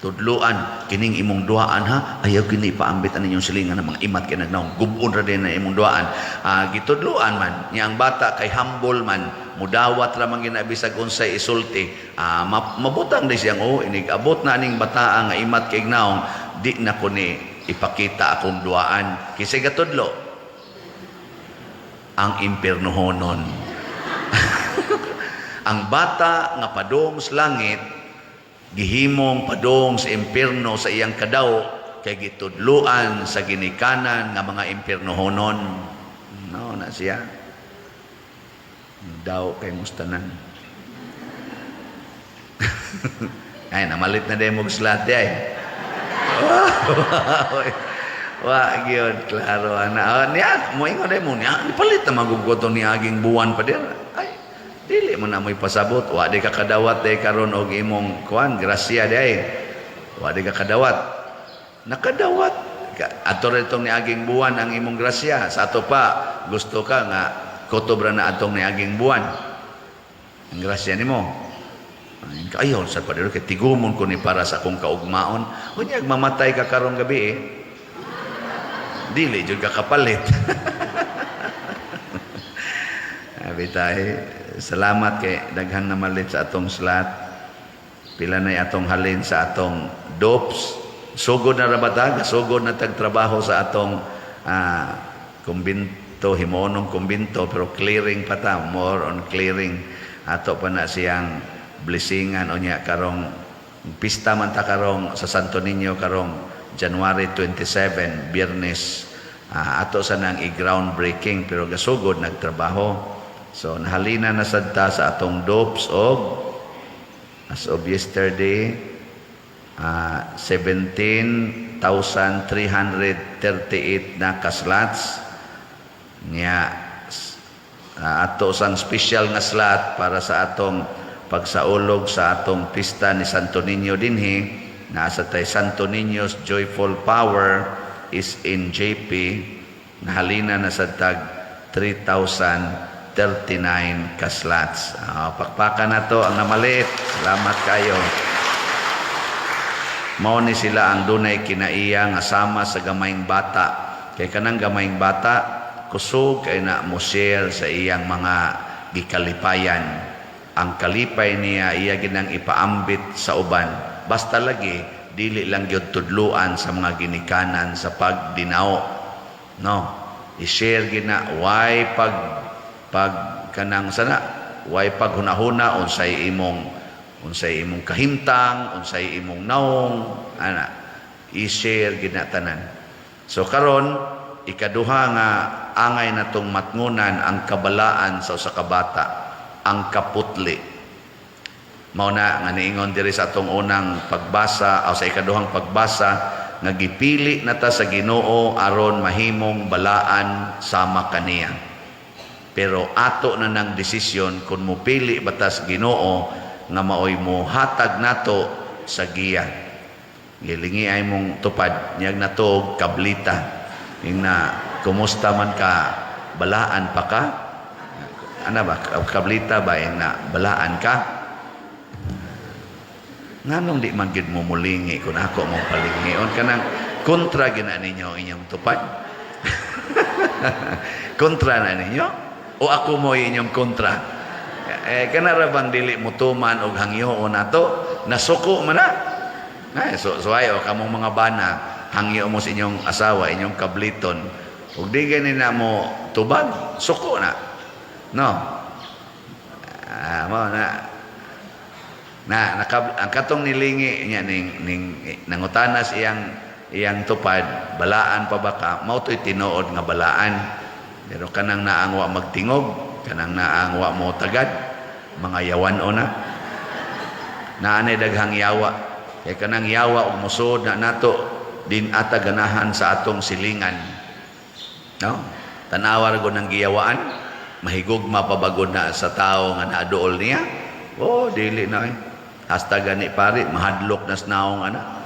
Tudluan kining imong duaan ha, ayaw kini ipaambit an inyong silingan ng mga imat kay nagnaong gubon ra din na imong duaan. Gitudluan man niya ang bata kay humble man, mudawat ra man ginabisag unsay isulti. Mabutang di siyang inig abot na ning bataa nga imat kay naong di na ko ni ipakita akong duaan. Kisay gatudlo. ang impiernohonon. Ang bata nga padong sa langit, gihimong padong sa impierno sa iyang kadaw, kay gitudluan sa ginikanan nga mga impiernohonon. No, na siya. Daw kay mustanan. Ay, namalit na din mong slat ay. Wa gyud klaro ana. Niya mo ingon mo niya, palit na magugoto ni aging buwan pa dir. Ay, dili mo na mo'y pasabot. Wa di ka kadawat day karon og imong kuan grasya day. Wa di ka kadawat. Nakadawat. Ato retong ni aging buwan ang imong grasya. Sa ato pa gusto ka nga kutobra na atong ni aging buwan. Ang grasya nimo. Ayaw sa padero kay tigumon ko ni para sa akong kaugmaon. Unya mamatay ka karong gabi eh. Dili jud ka kapalit. Abitay, salamat kay daghan na malit sa atong slot. Pila na atong halin sa atong dopes. Sugod na rabatag, sugod na tagtrabaho sa atong kumbinto, himonong kumbinto, pero clearing pa ta, more on clearing. Ato pa na siyang blessingan o niya karong pista man ta karong sa Santo Niño karong January 27, Biyernes, ato sa nang i-groundbreaking pero gasugod nagtrabaho. So nahalina na sad ta sa atong dopes og as of yesterday 17,338 na kaslots niya. Ato sang special nga slot para sa atong pagsaulog sa atong pista ni Santo Niño dinhi. Nasa tay Santo Niño's Joyful Power is in JP. Nahalina na sa tag 3,039 kaslots. Pakpakan na to ang namaliit. Salamat kayo. Mao ni sila ang dunay kinaiya nga sama sa gamayng bata. Kay kanang gamayng bata, kusog kay na mo share sa iyang mga gikalipayan. Ang kalipay niya iya ginang ipaambit sa uban. Basta lagi, dili lang yun tudluan sa mga ginikanan sa pagdinao. No? I-share gina, why pag kanang sana, why pag hunahuna, unsay imong kahimtang, unsay imong naong, ana, i-share gina tanan. So karon ikaduha nga angay natong matngunan ang kabalaan sa usa ka bata, ang kaputli. Mao na nga niingon diri sa atong unang pagbasa o sa ikaduhang pagbasa nga gipili na ta sa Ginoo aron mahimong balaan sama kaniya. Pero ato na nang desisyon kung mupili batas Ginoo nga maoy mo hatag nato sa giya. Gilingi ay mong tupad niyag nato kablita. Ing na kumusta man ka, balaan pa ka? Ano ba kablita ba ing na balaan ka? Nganong di man gid mo mulingi kung ako mong palingion kanang kontra gina ninyo inyong tupad. Kontra na ninyo o ako mo inyong kontra. Kanara bang dili mo tuman og hangyoon nato nasuko man na. So ayo kamong mga bana hangyo mo sa inyong asawa inyong kabliton ug di gani na mo tubag suko na. No. Mo na ang katong nilingi niya ning nangutanas iyang tupad balaan pa baka mao toy tinuod nga balaan pero kanang naangwa magtingog kanang naangwa mo tagad mga yawan ona naanay daghang yawa kay kanang yawa ug musod na nato din ata ganahan sa atong silingan no tanawar go nang giyawaan mahigugma pa bagod na sa tao nga naaduol niya dili na hasta gani pare mahadlok na snaong ana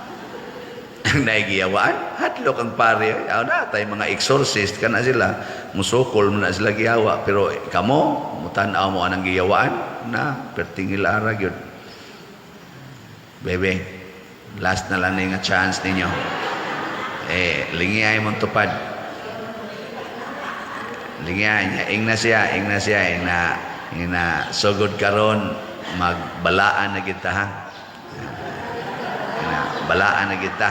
ang naigiyawaan hadlok ang pare na tay mga exorcist kana sila musukol mo na sila giyawa pero kamo mutan-aw mo anang giyawaan na pertingil ara gyud bebe last na lang nga chance ninyo lingiay mong tupad lingiay ing na siya ing na sugod karon magbalaan na kita ha balaan na kita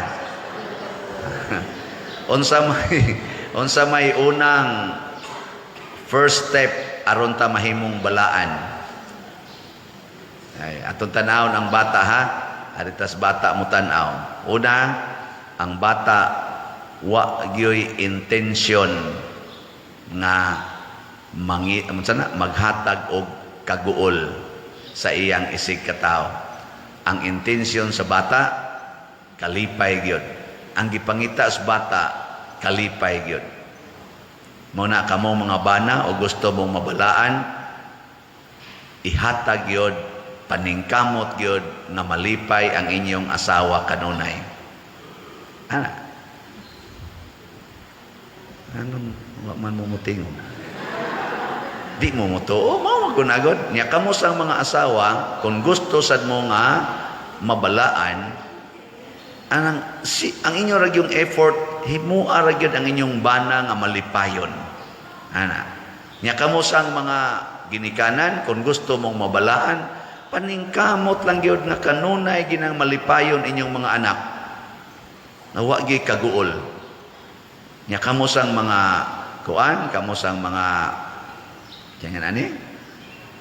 unsa may unang First step aron ta mahimong balaan. Ay, atong tanawon ang bata ha. Aritas bata mo tanaw. Una, ang bata wa gyoy intention nga maghatag og kaguol sa iyang isig katao. Ang intensyon sa bata kalipay gyud. Ang gipangita sa bata kalipay gyud. Muna kamo mga bana o gusto mong mabalaan, ihatag gyud, paningkamot gyud nga malipay ang inyong asawa kanunay. Ana. Anong wa man mumutingon? Di mo mo to, mao magunagod. Nya kamo sang mga asawa, kung gusto sad mo nga mabalaan, ang inyo ra yung effort, himua ra gyud ang inyong bana nga malipayon. Ana. Nya kamo sang mga ginikanan, kung gusto mong mabalaan, paningkamot lang gyud nga kanunay ginang malipayon inyong mga anak. Nawa gyud kaguol. Nya kamo sang mga kuan, kamo sang mga jangan ani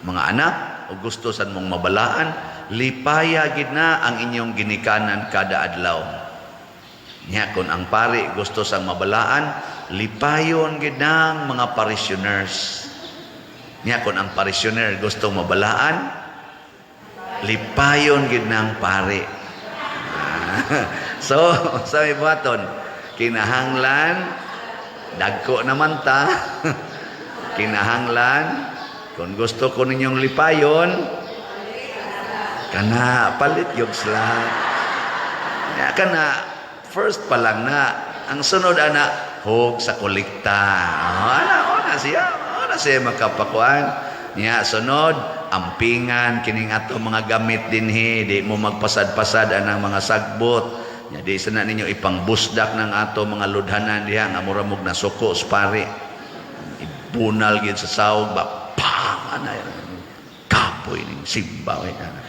mga anak o gusto sad mong mabalaan, lipaya gid na ang inyong ginikanan kada adlaw. Nya kun ang pari gusto sang mabalaan, lipayon gid ng mga parishioners. Nya kun ang parishioner gusto mabalaan, lipayon gid ng pari. So, sa ibaton, kinahanglan dagko naman ta. Kinahanglan kung gusto ko ninyong lipayon, kana palit yung slat. Ya, kana first pa lang na ang sunod ana hog sa kolekta. Ana siya makapakuan. Nya sunod ampingan kining ato mga gamit dinhi, di mo magpasad-pasad anang mga sagbot. Nya di sana ninyo ipangbusdak ng ato mga ludhanan diha nga mura mog nasuko sa pari. Bunal gid sa sawog ba pang ana kapoy ning simba way ana.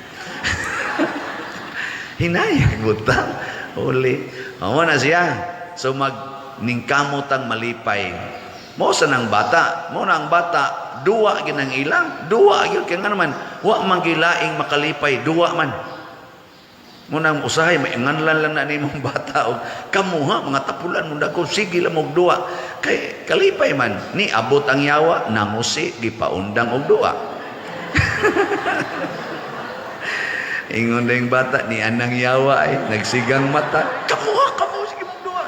Hinay butang uli. Amo na siya. So ningkamotang malipay. Mo sa nang bata, mo na ang bata duwa gid ang ilang, duwa gyud kay nga naman wa man gilaing makalipay, duwa man. Mo nang usahay mainganlan lang na nimong bata og kamuha mga tapulan mo dako sige lang og duwa kay kalipay man ni abot ang yawa nangusi gipaundang og duwa. Ingon ding bata ni anang yawa ay nagsigang mata kamuha sige mong duwa.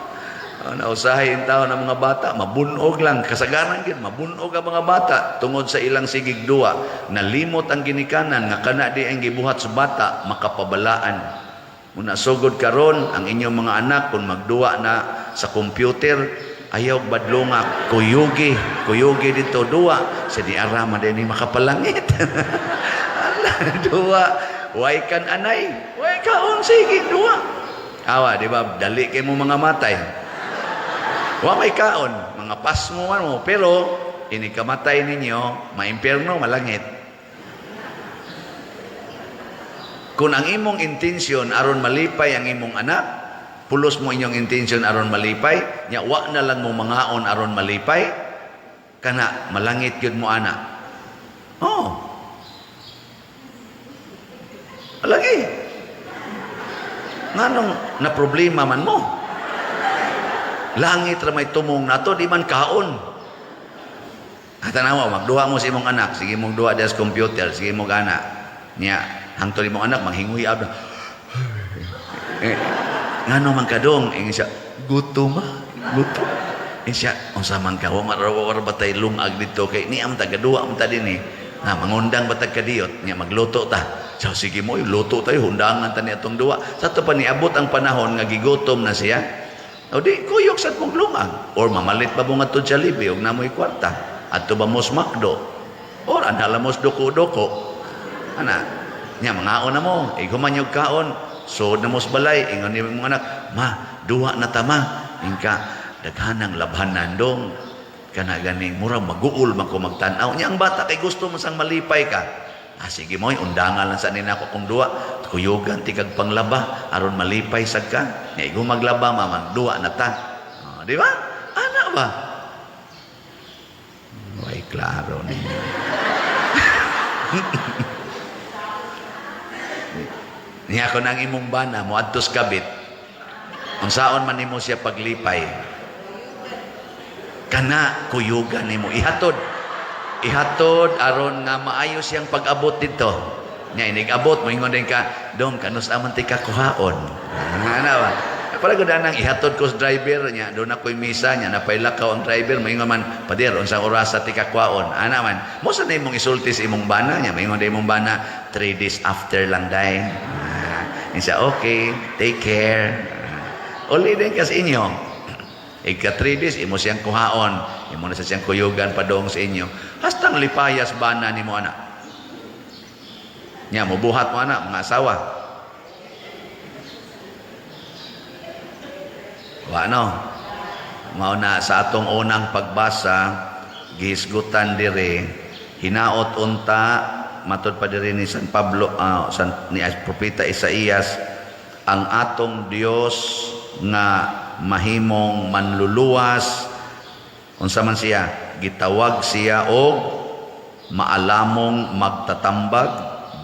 Nausahay ang tao ng mga bata mabunog lang kasagaran gid mabunog ang mga bata tungod sa ilang sigig duwa, nalimot ang ginikanan nga kana di ang gibuhat sa bata makapabalaan. Muna sugod karon ang inyong mga anak kung magduwa na sa computer, ayaw badlongak, kuyugi dito duwa, sa di arama din makapalangit. Duwa, way kan anay, way kaon, sige, duwa. Awa, di ba, dali kayo mo mga matay. Wa may kaon, mga pasmo mo, pero inikamatay ninyo, maimpyerno, malangit. Kung ang imong intensyon aron malipay ang imong anak, pulos mo inyong intensyon aron malipay, nya wa na lang mo mangaon aron malipay, kana malangit gyud mo ana. Oh. Lagi. Nganong na problema man mo? Langit ra may tumong nato di man kaon. Tanawa magduha mo sa imong anak, sige mong duha sa computer, sige mong ana. Nya hangtod imong anak manghinguy ab. Ngano man kadong ing siya gutom. Siya unsa man ka wa marawar batay lungag dito kay ni am tagaduwa am ta dinhi. Na mangundang batag kadiyot nya magluto ta. So sige mo luto tayo hundangan ta ni atong duwa. Sa to pa niabot ang panahon nga gigutom na siya. O di kuyok sad mong lungag or mamalit pa mo ngadto sa libi og namoy kwarta. Adto ba mos makdo? Or anala mos doko-doko. Ana nya mangaon na mo, iguman yung kaon, sod na mo sa balay, ingon niyo mga anak, ma, duwa na tama, ingka, daghanang labhanan dong, kana ganing, murang maguul, man ko magtanaw, nya ang bata kay gusto mo sang malipay ka, sige mo, undangan lang sa nina ko kung duwa, kuyugan, tigag panglaba, aron malipay sad ka, nya igo maglaba, mamang, duwa na ta, di ba? Ana ba? Ay Klaro ninyo. Niya ko nang imong bana mo adtos kabit. Unsaon man nimo siya paglipay. Kana kuyugan nimo ihatod. Ihatod aron nga maayo siyang pag-abot dito. Nya inig-abot mo ingon din ka, dong kanus aman ti kakuhaon. Ana ba? Para gud nang ihatod ko sa driver nya, do na koy misa nya napailakaw ang driver moingon man, pader unsang oras sa ti kakuhaon. Ana man, mo sa imong isulti sa imong bana nya, moingon imong bana 3 days after lang day. Siya, okay, take care. Uli din kas inyo. Ika 3 days, imo siyang kuhaon. Imo na sa siyang kuyugan padong sa inyo. Hastang lipayas bana ni mo anak. Nya, mubuhat mo anak, mga asawa. Wano? Mauna sa atong unang pagbasa, gihisgutan dire, hinaot unta, matod pa diri ni San Pablo, ni Propeta Isaías, ang atong Dios nga mahimong manluluwas, unsa man siya, gitawag siya og maalamong magtatambag,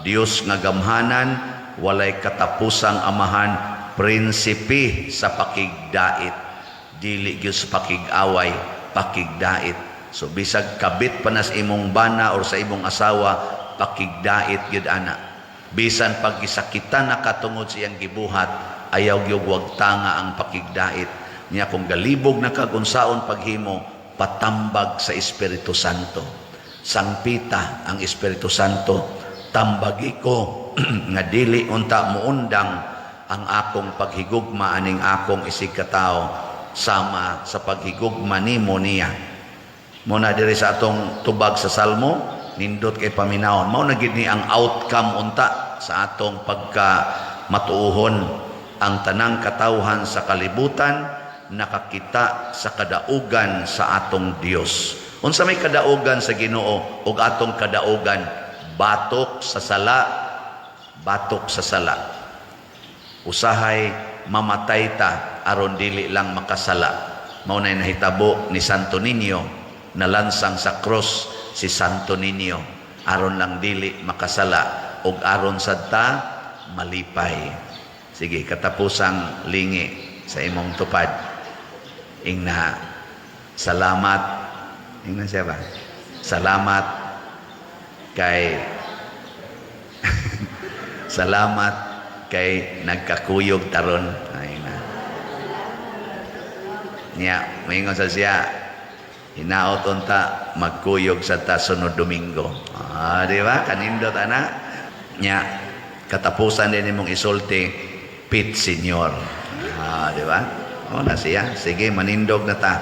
Dios nga gamhanan, walay katapusang amahan, prinsipe sa pakigdait, dili gyud sa pakig-away, pakigdait. So bisag kabit pa nas imong bana or sa imong asawa, pakigdait gyud ana. Bisan pag gisakitan na katungod sa iyang gibuhat, ayaw gyud wag tanga ang pakigdait. Nya kung galibog na kag unsaon paghimo, patambag sa Espiritu Santo. Sangpita ang Espiritu Santo, tambagi ko nga dili unta muundang ang akong paghigugma aning akong isig katao sama sa paghigugma nimo niya. Muna diri sa atong tubag sa Salmo, nindot kay paminawon. Mao na gid ni ang outcome unta sa atong pagka matuuhon, ang tanang katawhan sa kalibutan nakakita sa kadaugan sa atong Dios. Unsa may kadaugan sa Ginoo ug atong kadaugan? Batok sa sala, batok sa sala. Usahay mamatay ta aron dili lang makasala. Mao nay nahitabo ni Santo Niño, nalansang sa cross si Santo Niño aron lang dili makasala ug aron sadta malipay. Sige, katapusang lingi sa imong tupad. Ingna salamat. Ingna siya ba? Salamat kay salamat kay nagkakuyog taron. Ay na. Niya, maingon sa siya, hinaot unta, magkuyog sa ta sunod Domingo. Di ba? Kanindot, ana. Niya, katapusan din mong isulti, Pit Senyor. Di ba? O na siya. Sige, manindog na ta.